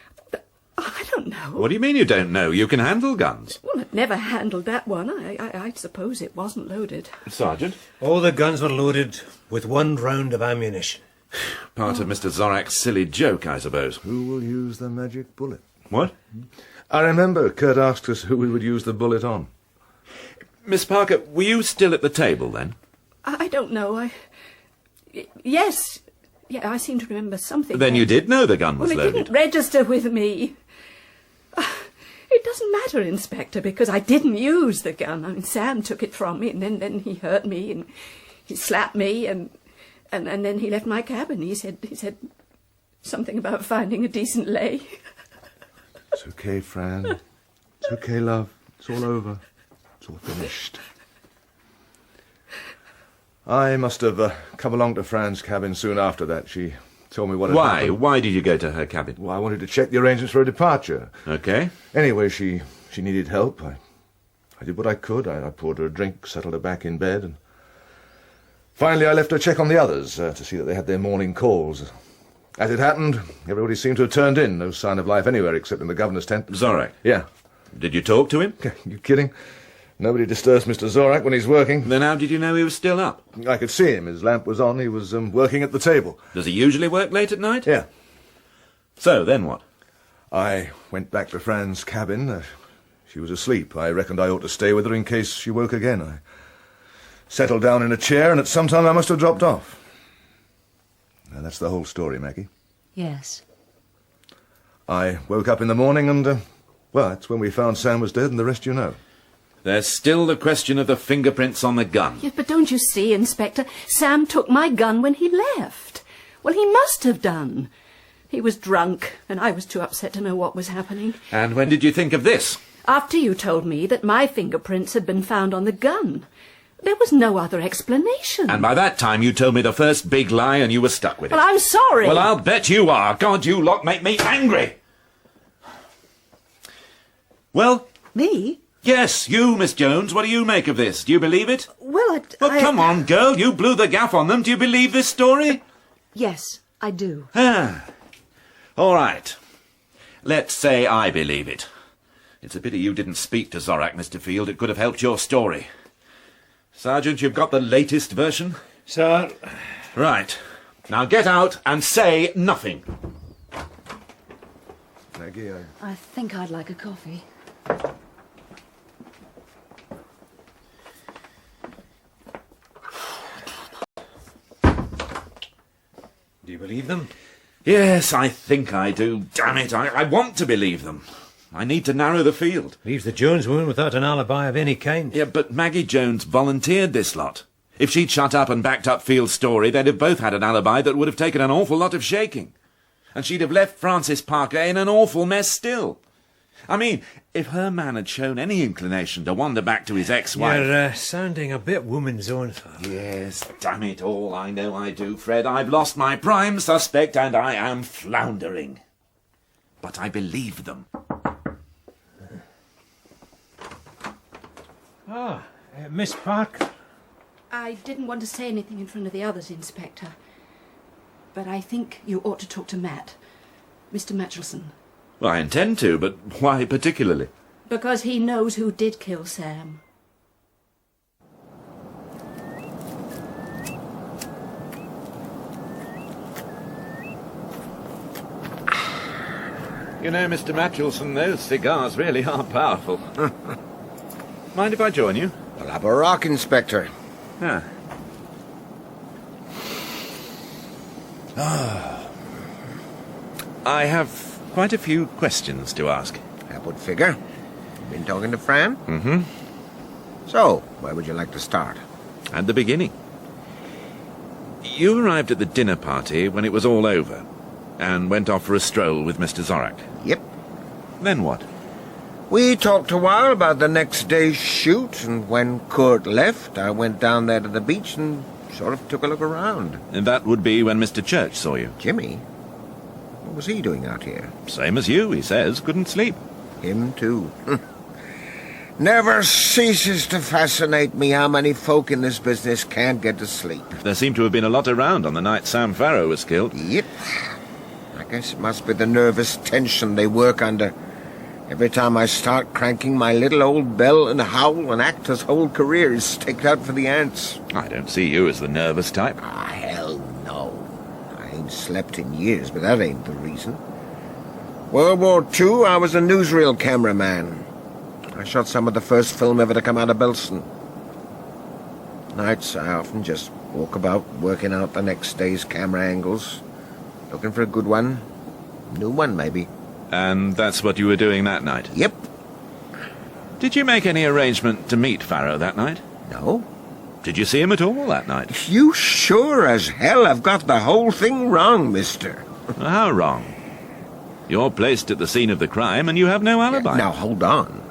Speaker 15: I don't know.
Speaker 4: What do you mean you don't know? You can handle guns.
Speaker 15: Well, I've never handled that one. I suppose it wasn't loaded.
Speaker 4: Sergeant?
Speaker 9: All the guns were loaded with 1 round of ammunition.
Speaker 4: Part of Mr. Zorack's silly joke, I suppose.
Speaker 2: Who will use the magic bullet?
Speaker 4: What?
Speaker 2: I remember Curt asked us who we would use the bullet on.
Speaker 4: Miss Parker, were you still at the table then?
Speaker 15: I don't know. Yes. Yeah, I seem to remember something.
Speaker 4: Then you did know the gun was
Speaker 15: well, it
Speaker 4: loaded.
Speaker 15: didn't register with me. It doesn't matter, Inspector, because I didn't use the gun. I mean, Sam took it from me, and then he hurt me, and he slapped me, and then he left my cabin. He said something about finding a decent lay.
Speaker 2: It's okay, Fran. It's okay, love. It's all over. It's all finished. I must have come along to Fran's cabin soon after that. She told me what had happened.
Speaker 4: Why did you go to her cabin?
Speaker 2: Well, I wanted to check the arrangements for her departure.
Speaker 4: Okay.
Speaker 2: Anyway, she needed help. I did what I could. I poured her a drink, settled her back in bed, and finally I left her to check on the others, to see that they had their morning calls. As it happened, everybody seemed to have turned in. No sign of life anywhere except in the governor's tent.
Speaker 4: Zorak?
Speaker 2: Yeah.
Speaker 4: Did you talk to him?
Speaker 2: You kidding? Nobody disturbs Mr. Zorak when he's working.
Speaker 4: Then how did you know he was still up?
Speaker 2: I could see him. His lamp was on. He was working at the table.
Speaker 4: Does he usually work late at night?
Speaker 2: Yeah.
Speaker 4: So, then what?
Speaker 2: I went back to Fran's cabin. She was asleep. I reckoned I ought to stay with her in case she woke again. I settled down in a chair, and at some time I must have dropped off. And that's the whole story, Maggie.
Speaker 16: Yes.
Speaker 2: I woke up in the morning and, well, that's when we found Sam was dead, and the rest you know.
Speaker 4: There's still the question of the fingerprints on the gun.
Speaker 15: Yes, but don't you see, Inspector? Sam took my gun when he left. Well, he must have done. He was drunk, and I was too upset to know what was happening.
Speaker 4: And when did you think of this?
Speaker 15: After you told me that my fingerprints had been found on the gun. There was no other explanation.
Speaker 4: And by that time you told me the first big lie and you were stuck with it.
Speaker 15: Well, I'm sorry.
Speaker 4: Well, I'll bet you are. God, you lot make me angry. Well?
Speaker 16: Me?
Speaker 4: Yes, you, Miss Jones. What do you make of this? Do you believe it?
Speaker 16: Well,
Speaker 4: come on, girl. You blew the gaff on them. Do you believe this story?
Speaker 16: Yes, I do.
Speaker 4: All right. Let's say I believe it. It's a pity you didn't speak to Zorak, Mr. Field. It could have helped your story. Sergeant, you've got the latest version?
Speaker 9: Sir.
Speaker 4: Right. Now get out and say nothing.
Speaker 2: Maggie,
Speaker 16: I think I'd like a coffee.
Speaker 9: Do you believe them?
Speaker 4: Yes, I think I do. Damn it, I want to believe them. I need to narrow the field.
Speaker 9: Leaves the Jones woman without an alibi of any kind.
Speaker 4: Yeah, but Maggie Jones volunteered this lot. If she'd shut up and backed up Field's story, they'd have both had an alibi that would have taken an awful lot of shaking. And she'd have left Francis Parker in an awful mess still. I mean, if her man had shown any inclination to wander back to his ex-wife...
Speaker 9: You're sounding a bit woman's own, sir.
Speaker 4: Yes, damn it all, I know I do, Fred. I've lost my prime suspect and I am floundering. But I believe them.
Speaker 9: Miss Parker.
Speaker 15: I didn't want to say anything in front of the others, Inspector. But I think you ought to talk to Matt. Mr. Matchelson.
Speaker 4: Well, I intend to, but why particularly?
Speaker 15: Because he knows who did kill Sam.
Speaker 4: You know, Mr. Matchelson, those cigars really are powerful. Mind if I join you?
Speaker 3: Well, have a rock, Inspector.
Speaker 4: Yeah. I have quite a few questions to ask.
Speaker 7: That would figure. Been talking to Fran?
Speaker 4: Mm-hmm.
Speaker 7: So, where would you like to start?
Speaker 4: At the beginning. You arrived at the dinner party when it was all over, and went off for a stroll with Mr. Zorak.
Speaker 7: Yep.
Speaker 4: Then what?
Speaker 7: We talked a while about the next day's shoot, and when Curt left, I went down there to the beach and sort of took a look around.
Speaker 4: And that would be when Mr. Church saw you?
Speaker 7: Jimmy? What was he doing out here?
Speaker 4: Same as you, he says. Couldn't sleep.
Speaker 7: Him too. Never ceases to fascinate me how many folk in this business can't get to sleep.
Speaker 4: There seemed to have been a lot around on the night Sam Farrow was killed.
Speaker 7: Yep. I guess it must be the nervous tension they work under. Every time I start cranking my little old bell and howl, an actor's whole career is staked out for the ants.
Speaker 4: I don't see you as the nervous type.
Speaker 7: Ah, hell no. I ain't slept in years, but that ain't the reason. World War II, I was a newsreel cameraman. I shot some of the first film ever to come out of Belsen. Nights, I often just walk about working out the next day's camera angles, looking for a good one. New one, maybe.
Speaker 4: And that's what you were doing that night?
Speaker 7: Yep.
Speaker 4: Did you make any arrangement to meet Farrow that night?
Speaker 7: No.
Speaker 4: Did you see him at all that night?
Speaker 7: You sure as hell have got the whole thing wrong, mister.
Speaker 4: How wrong? You're placed at the scene of the crime and you have no alibi.
Speaker 7: Now, hold on.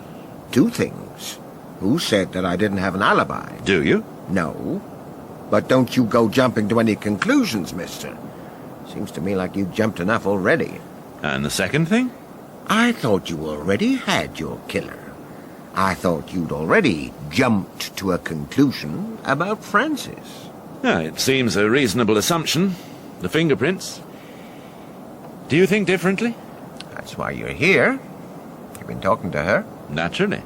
Speaker 7: Two things. Who said that I didn't have an alibi?
Speaker 4: Do you?
Speaker 7: No. But don't you go jumping to any conclusions, mister. Seems to me like you jumped enough already.
Speaker 4: And the second thing?
Speaker 7: I thought you already had your killer. I thought you'd already jumped to a conclusion about Frances.
Speaker 4: It seems a reasonable assumption. The fingerprints. Do you think differently?
Speaker 7: That's why you're here. You've been talking to her?
Speaker 4: Naturally.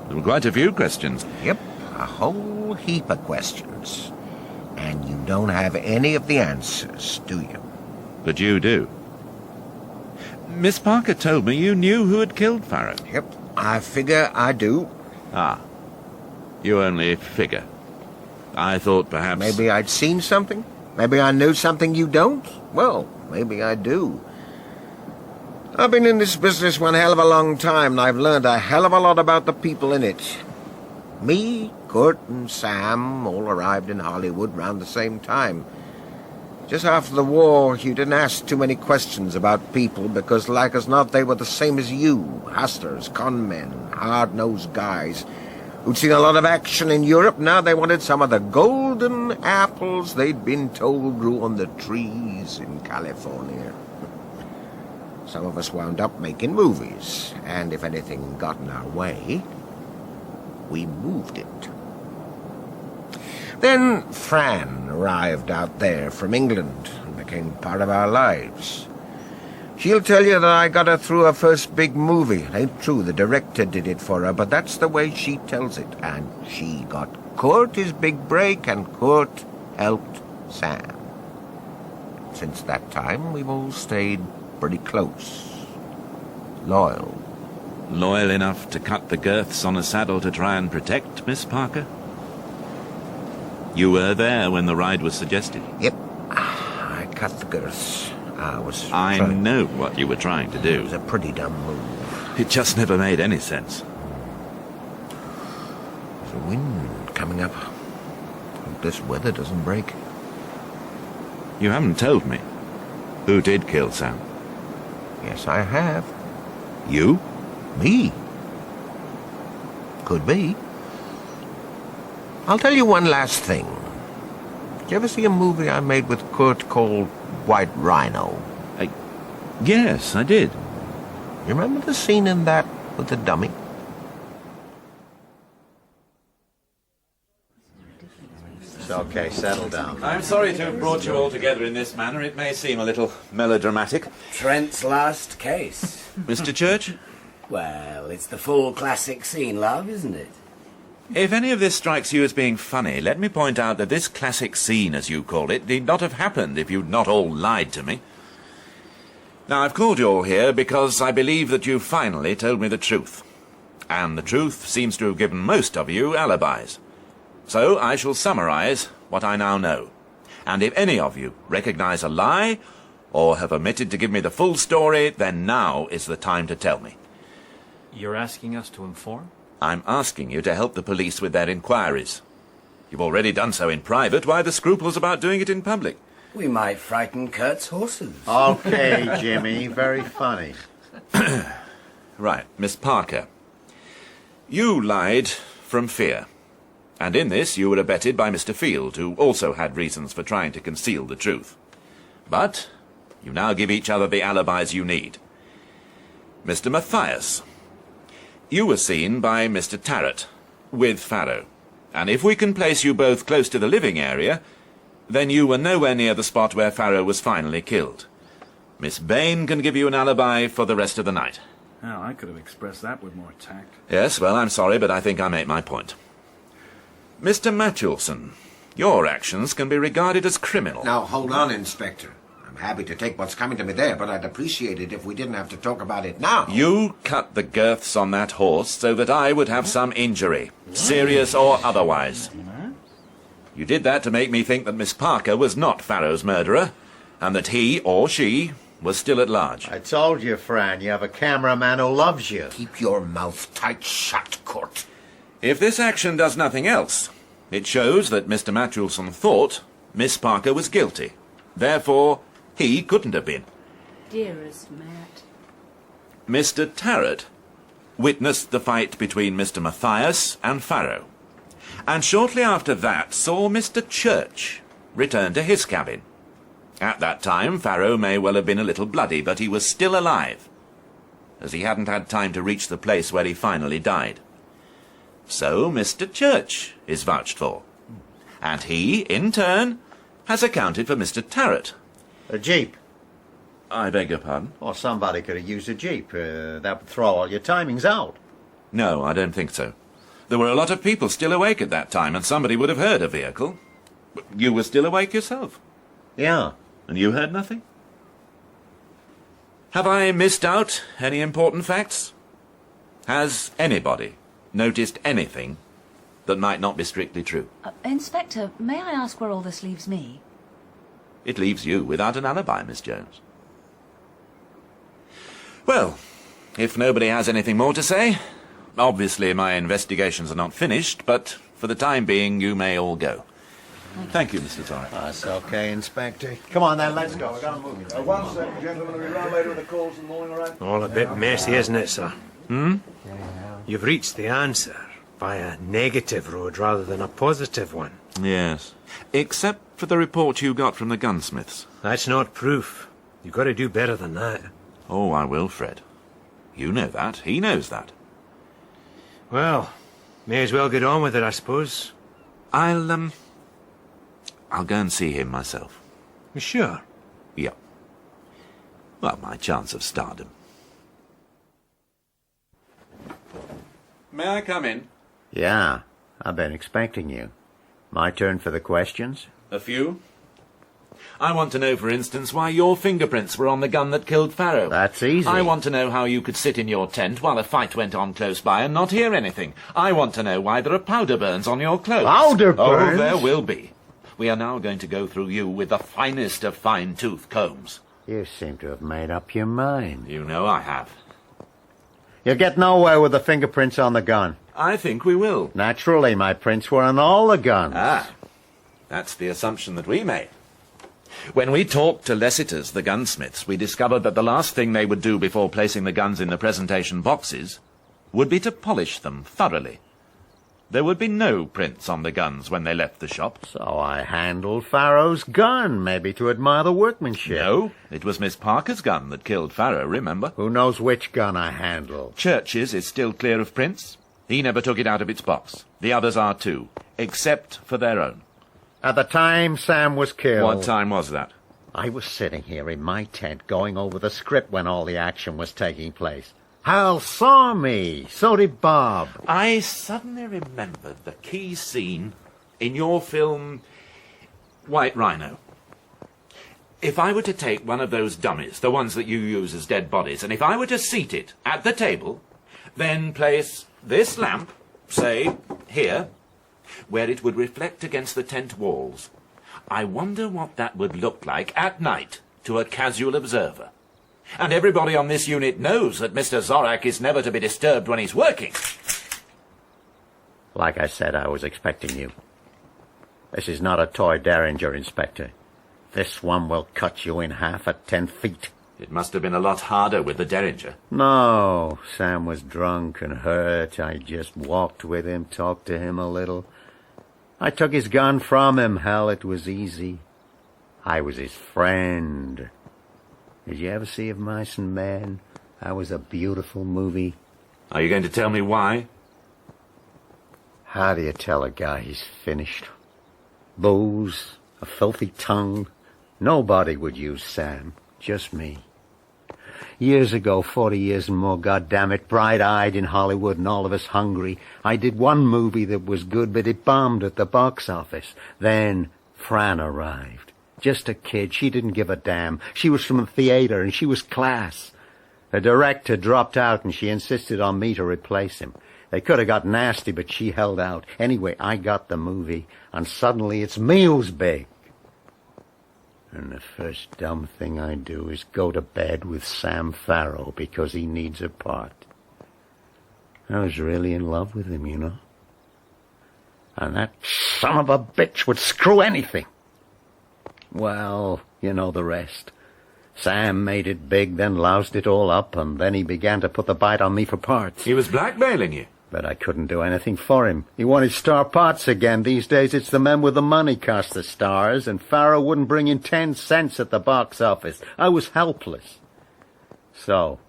Speaker 4: There were quite a few questions.
Speaker 7: Yep, a whole heap of questions. And you don't have any of the answers, do you?
Speaker 4: But you do. Miss Parker told me you knew who had killed Farrow.
Speaker 7: Yep, I figure I do.
Speaker 4: Ah, you only figure. I thought perhaps...
Speaker 7: Maybe I'd seen something? Maybe I knew something you don't? Well, maybe I do. I've been in this business one hell of a long time, and I've learned a hell of a lot about the people in it. Me, Curt, and Sam all arrived in Hollywood round the same time. Just after the war, you didn't ask too many questions about people because, like as not, they were the same as you. Hustlers, con men, hard-nosed guys who'd seen a lot of action in Europe. Now they wanted some of the golden apples they'd been told grew on the trees in California. Some of us wound up making movies, and if anything got in our way, we moved it. Then Fran arrived out there from England and became part of our lives. She'll tell you that I got her through her first big movie. It ain't true, the director did it for her, but that's the way she tells it. And she got Curt his big break, and Curt helped Sam. Since that time, we've all stayed pretty close. Loyal.
Speaker 4: Loyal enough to cut the girths on a saddle to try and protect Miss Parker? You were there when the ride was suggested?
Speaker 7: Yep. I cut the girths.
Speaker 4: I know what you were trying to do.
Speaker 7: It was a pretty dumb move.
Speaker 4: It just never made any sense.
Speaker 7: There's a wind coming up. Hope this weather doesn't break.
Speaker 4: You haven't told me. Who did kill Sam?
Speaker 7: Yes, I have.
Speaker 4: You?
Speaker 7: Me? Could be. I'll tell you one last thing. Did you ever see a movie I made with Curt called White Rhino?
Speaker 4: Yes, I did.
Speaker 7: You remember the scene in that with the dummy?
Speaker 3: It's okay, settle down.
Speaker 4: I'm sorry to have brought you all together in this manner. It may seem a little melodramatic.
Speaker 12: Trent's last case.
Speaker 4: Mr. Church,
Speaker 12: Well, it's the full classic scene, love, isn't it?
Speaker 4: If any of this strikes you as being funny, let me point out that this classic scene, as you call it, need not have happened if you'd not all lied to me. Now, I've called you all here because I believe that you finally told me the truth. And the truth seems to have given most of you alibis. So I shall summarize what I now know. And if any of you recognize a lie, or have omitted to give me the full story, then now is the time to tell me.
Speaker 14: You're asking us to inform?
Speaker 4: I'm asking you to help the police with their inquiries. You've already done so in private. Why the scruples about doing it in public?
Speaker 12: We might frighten Curt's horses.
Speaker 3: Okay, Jimmy, very funny.
Speaker 4: Right, Miss Parker. You lied from fear. And in this you were abetted by Mr. Field, who also had reasons for trying to conceal the truth. But you now give each other the alibis you need. Mr. Matias. You were seen by Mr. Tarrant, with Farrow. And if we can place you both close to the living area, then you were nowhere near the spot where Farrow was finally killed. Miss Bane can give you an alibi for the rest of the night.
Speaker 13: Oh, I could have expressed that with more tact.
Speaker 4: Yes, well, I'm sorry, but I think I make my point. Mr. Matulson, your actions can be regarded as criminal.
Speaker 7: Now, hold on, Inspector. I'm happy to take what's coming to me there, but I'd appreciate it if we didn't have to talk about it now.
Speaker 4: You cut the girths on that horse so that I would have some injury, serious or otherwise. You did that to make me think that Miss Parker was not Farrow's murderer, and that he or she was still at large.
Speaker 3: I told you, Fran, you have a cameraman who loves you.
Speaker 7: Keep your mouth tight shut, Curt.
Speaker 4: If this action does nothing else, it shows that Mr. Matulson thought Miss Parker was guilty. Therefore, he couldn't have been.
Speaker 15: Dearest Matt.
Speaker 4: Mr. Tarrant witnessed the fight between Mr. Matias and Farrow, and shortly after that saw Mr. Church return to his cabin. At that time, Farrow may well have been a little bloody, but he was still alive, as he hadn't had time to reach the place where he finally died. So Mr. Church is vouched for, and he, in turn, has accounted for Mr. Tarrant.
Speaker 3: A jeep.
Speaker 4: I beg your pardon?
Speaker 3: Or somebody could have used a jeep. That would throw all your timings out.
Speaker 4: No, I don't think so. There were a lot of people still awake at that time, and somebody would have heard a vehicle. You were still awake yourself?
Speaker 3: Yeah.
Speaker 4: And you heard nothing? Have I missed out any important facts? Has anybody noticed anything that might not be strictly true?
Speaker 16: Inspector, may I ask where all this leaves me?
Speaker 4: It leaves you without an alibi, Miss Jones. Well, if nobody has anything more to say, obviously my investigations are not finished, but for the time being you may all go. Thank you, Mr. Zorak.
Speaker 3: That's okay, Inspector. Come on then, let's go. We've got to move.
Speaker 2: One second, gentlemen. Are we round later with the calls in the morning, all right?
Speaker 9: All a bit messy, isn't it, sir? You've reached the answer by a negative road rather than a positive one.
Speaker 4: Yes. Except for the report you got from the gunsmiths.
Speaker 9: That's not proof. You've got to do better than that.
Speaker 4: Oh, I will, Fred. You know that. He knows that.
Speaker 9: Well, may as well get on with it, I suppose.
Speaker 4: I'll go and see him myself.
Speaker 9: You sure?
Speaker 4: Yeah. Well, my chance of stardom. May I come in?
Speaker 3: Yeah, I've been expecting you. My turn for the questions?
Speaker 4: A few. I want to know, for instance, why your fingerprints were on the gun that killed Farrow.
Speaker 3: That's easy.
Speaker 4: I want to know how you could sit in your tent while a fight went on close by and not hear anything. I want to know why there are powder burns on your clothes.
Speaker 3: Powder burns?
Speaker 4: Oh, there will be. We are now going to go through you with the finest of fine-tooth combs.
Speaker 3: You seem to have made up your mind.
Speaker 4: You know I have.
Speaker 3: You'll get nowhere with the fingerprints on the gun.
Speaker 4: I think we will.
Speaker 3: Naturally, my prints were on all the guns.
Speaker 4: Ah, that's the assumption that we made. When we talked to Lessiters, the gunsmiths, we discovered that the last thing they would do before placing the guns in the presentation boxes would be to polish them thoroughly. There would be no prints on the guns when they left the shop.
Speaker 3: So I handled Farrow's gun, maybe to admire the workmanship.
Speaker 4: No, it was Miss Parker's gun that killed Farrow, remember?
Speaker 3: Who knows which gun I handled?
Speaker 4: Church's is still clear of prints. He never took it out of its box. The others are too, except for their own.
Speaker 3: At the time Sam was killed...
Speaker 4: What time was that?
Speaker 3: I was sitting here in my tent going over the script when all the action was taking place. Hal saw me. So did Bob.
Speaker 4: I suddenly remembered the key scene in your film White Rhino. If I were to take one of those dummies, the ones that you use as dead bodies, and if I were to seat it at the table, then place this lamp, say, here, where it would reflect against the tent walls, I wonder what that would look like at night to a casual observer. And everybody on this unit knows that Mr. Zorak is never to be disturbed when he's working.
Speaker 3: Like I said, I was expecting you. This is not a toy Derringer, Inspector. This one will cut you in half at 10 feet.
Speaker 4: It must have been a lot harder with the Derringer.
Speaker 3: No, Sam was drunk and hurt. I just walked with him, talked to him a little. I took his gun from him. Hell, it was easy. I was his friend. Did you ever see Of Mice and Men? That was a beautiful movie.
Speaker 4: Are you going to tell me why?
Speaker 3: How do you tell a guy he's finished? Booze, a filthy tongue. Nobody would use Sam, just me. Years ago, 40 years and more, goddammit, bright-eyed in Hollywood and all of us hungry, I did one movie that was good, but it bombed at the box office. Then Fran arrived. Just a kid. She didn't give a damn. She was from the theater, and she was class. The director dropped out, and she insisted on me to replace him. They could have got nasty, but she held out. Anyway, I got the movie, and suddenly it's me who's big. And the first dumb thing I do is go to bed with Sam Farrow because he needs a part. I was really in love with him, you know. And that son of a bitch would screw anything. Well, you know the rest. Sam made it big, then loused it all up, and then he began to put the bite on me for parts.
Speaker 4: He was blackmailing you.
Speaker 3: But I couldn't do anything for him. He wanted star parts again. These days it's the men with the money cost the stars, and Farrow wouldn't bring in 10 cents at the box office. I was helpless. So,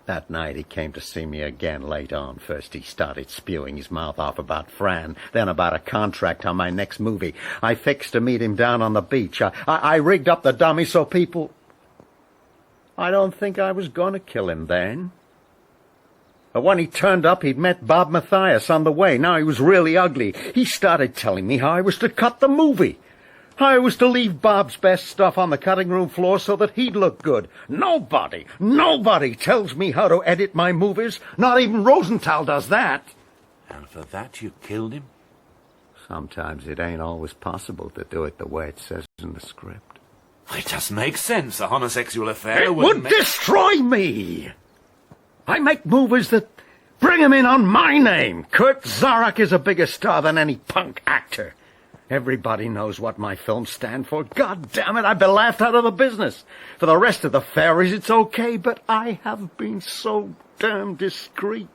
Speaker 3: that night he came to see me again late on. First he started spewing his mouth off about Fran, then about a contract on my next movie. I fixed to meet him down on the beach. I rigged up the dummy so people... I don't think I was going to kill him then. But when he turned up, he'd met Bob Matias on the way. Now he was really ugly. He started telling me how I was to cut the movie. How I was to leave Bob's best stuff on the cutting room floor so that he'd look good. Nobody tells me how to edit my movies. Not even Rosenthal does that.
Speaker 4: And for that you killed him?
Speaker 3: Sometimes it ain't always possible to do it the way it says in the script.
Speaker 4: It doesn't make sense. A homosexual affair
Speaker 3: It would destroy me. I make movies that bring him in on my name. Curt Zorack is a bigger star than any punk actor. Everybody knows what my films stand for. God damn it, I've been laughed out of the business. For the rest of the fairies, it's okay, but I have been so damn discreet.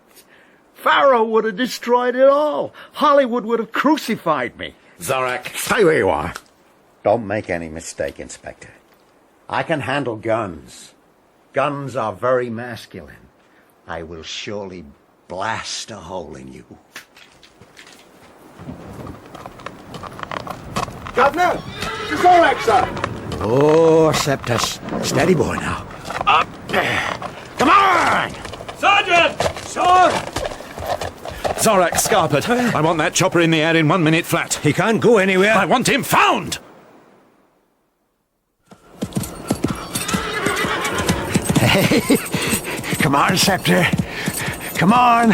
Speaker 3: Farrow would have destroyed it all. Hollywood would have crucified me.
Speaker 4: Zorak.
Speaker 3: Stay where you are. Don't make any mistake, Inspector. I can handle guns. Guns are very masculine. I will surely blast a hole in you.
Speaker 17: Governor! Zorak, sir!
Speaker 12: Oh, Septus. Steady boy now.
Speaker 17: Up there! Come on!
Speaker 4: Sergeant!
Speaker 17: Sir!
Speaker 4: Zorak Scarpet. I want that chopper in the air in 1 minute flat.
Speaker 9: He can't go anywhere.
Speaker 4: I want him found!
Speaker 17: Hey, come on, Scepter. Come on.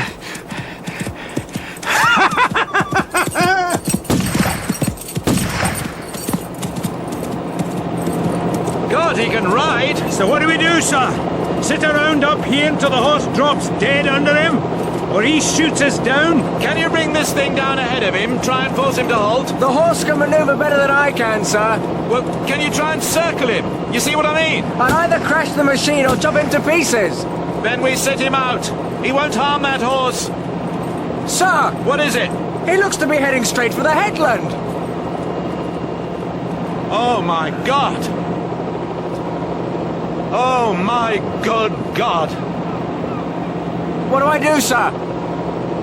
Speaker 4: God, he can ride!
Speaker 9: So what do we do, sir? Sit around up here until the horse drops dead under him? Or he shoots us down?
Speaker 4: Can you bring this thing down ahead of him? Try and force him to halt?
Speaker 6: The horse can manoeuvre better than I can, sir.
Speaker 4: Well, can you try and circle him? You see what I mean?
Speaker 6: I'll either crash the machine or chop him to pieces.
Speaker 4: Then we set him out. He won't harm that horse.
Speaker 6: Sir!
Speaker 4: What is it?
Speaker 6: He looks to be heading straight for the headland.
Speaker 4: Oh, my God. Oh, my good God.
Speaker 6: What do I do, sir?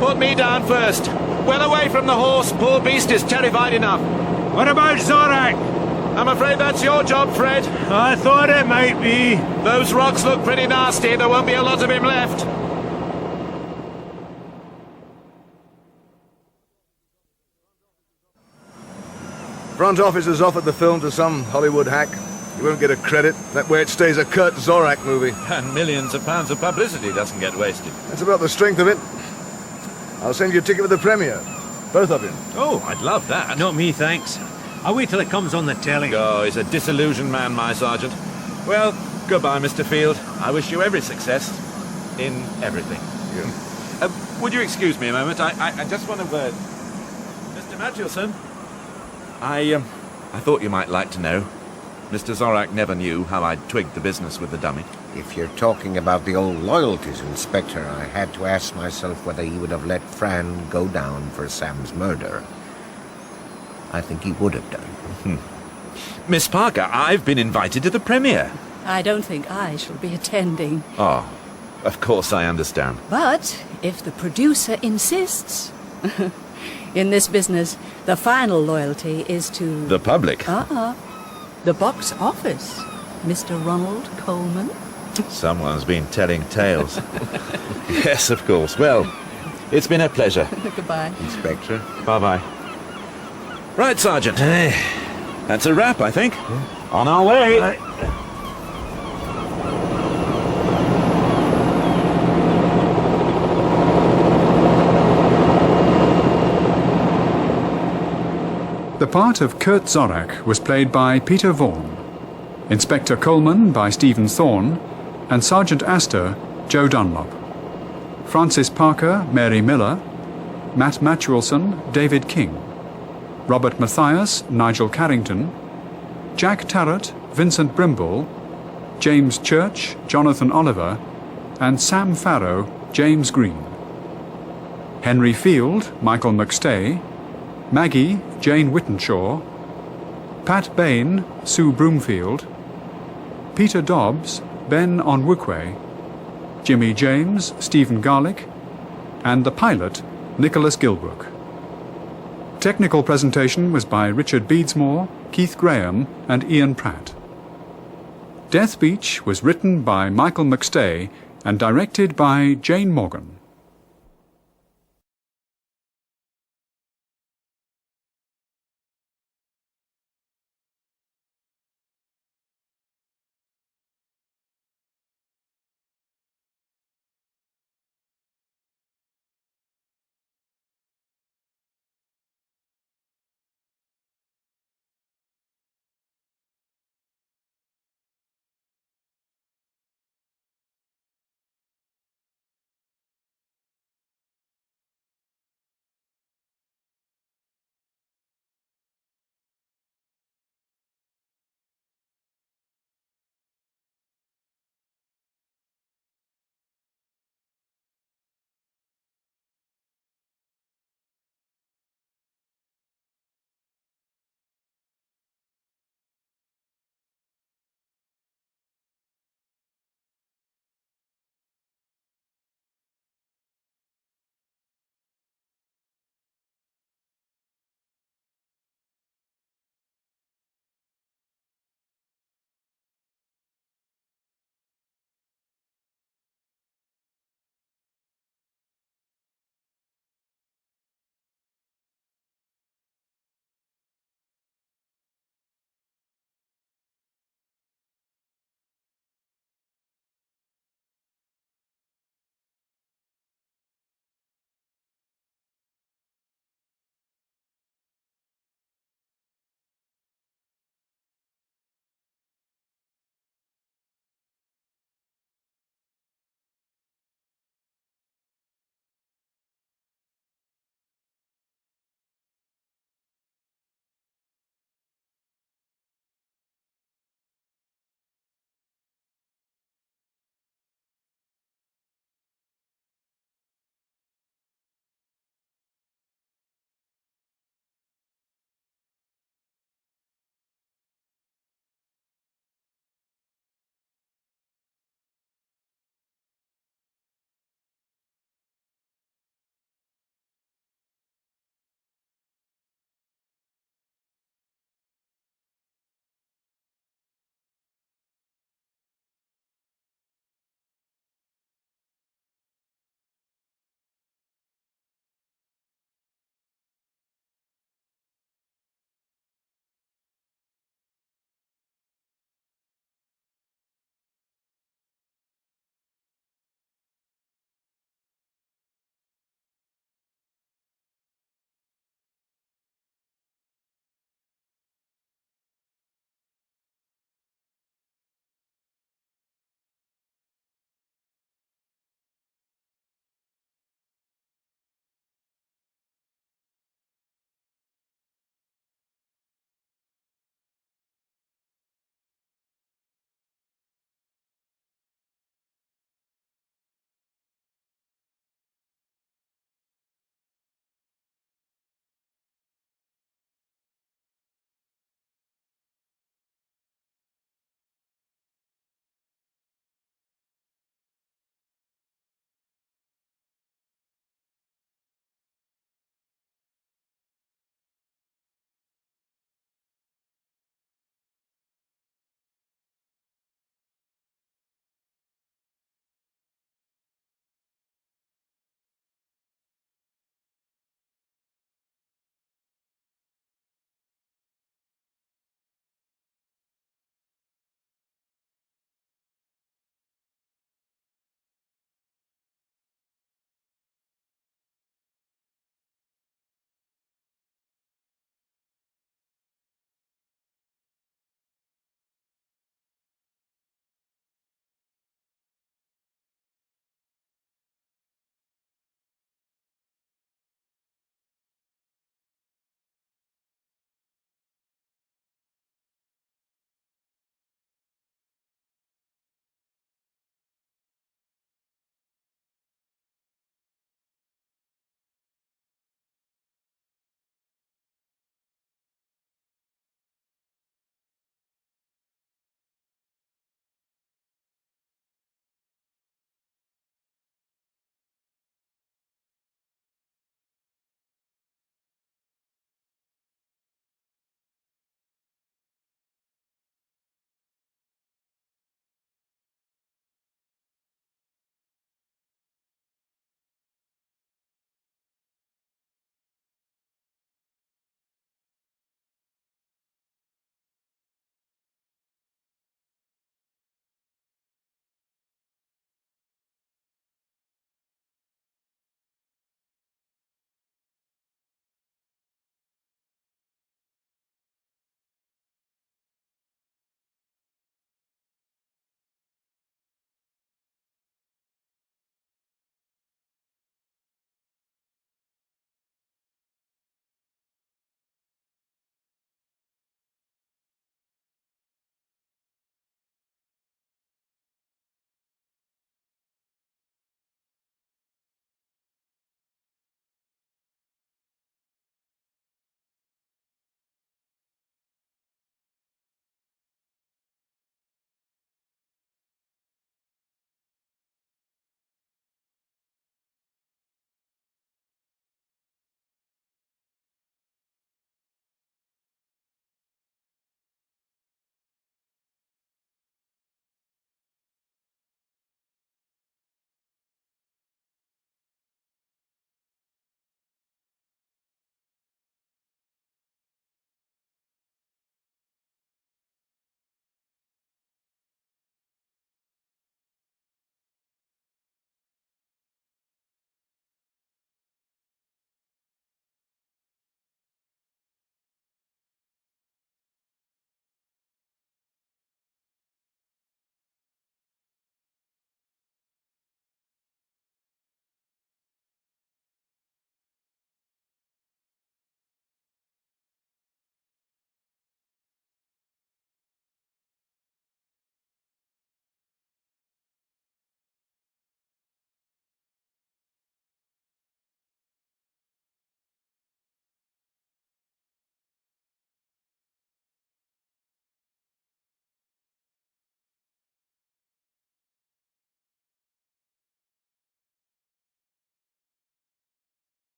Speaker 4: Put me down first. Well away from the horse. Poor beast is terrified enough.
Speaker 9: What about Zorak?
Speaker 4: I'm afraid that's your job, Fred.
Speaker 9: I thought it might be.
Speaker 4: Those rocks look pretty nasty. There won't be a lot of him left.
Speaker 2: Front office has offered the film to some Hollywood hack. You won't get a credit. That way it stays a Curt Zorack movie.
Speaker 4: And millions of pounds of publicity doesn't get wasted.
Speaker 2: That's about the strength of it. I'll send you a ticket for the premiere. Both of you.
Speaker 4: Oh, I'd love that.
Speaker 9: Not me, thanks. I'll wait till it comes on the telly.
Speaker 4: Oh, he's a disillusioned man, my sergeant. Well, goodbye, Mr. Field. I wish you every success in everything.
Speaker 2: Yeah.
Speaker 4: Would you excuse me a moment? I just want to... Mr. Matias, I thought you might like to know. Mr. Zorak never knew how I'd twigged the business with the dummy.
Speaker 7: If you're talking about the old loyalties, Inspector, I had to ask myself whether he would have let Fran go down for Sam's murder. I think he would have done.
Speaker 4: Miss Parker, I've been invited to the premiere.
Speaker 15: I don't think I shall be attending.
Speaker 4: Oh, of course I understand.
Speaker 15: But if the producer insists... In this business, the final loyalty is to...
Speaker 4: The public?
Speaker 15: The box office, Mr. Ronald Coleman.
Speaker 4: Someone's been telling tales. Yes, of course. Well, it's been a pleasure.
Speaker 15: Goodbye.
Speaker 4: Inspector. Bye-bye. Right, Sergeant. That's a wrap, I think. On our way.
Speaker 18: The part of Curt Zorack was played by Peter Vaughan, Inspector Coleman by Stephen Thorne, and Sergeant Astor, Joe Dunlop. Francis Parker, Mary Miller, Matt Matchwilson, David King, Robert Matias, Nigel Carrington, Jack Tarrant, Vincent Brimble, James Church, Jonathan Oliver, and Sam Farrow, James Greene. Henry Field, Michael McStay, Maggie, Jane Whittenshaw, Pat Bane, Sue Broomfield, Peter Dobbs, Ben Onwukwe, Jimmy James, Stephen Garlick, and the pilot, Nicholas Gilbrook. Technical presentation was by Richard Beadsmore, Keith Graham, and Ian Pratt. Death Beach was written by Michael McStay and directed by Jane Morgan.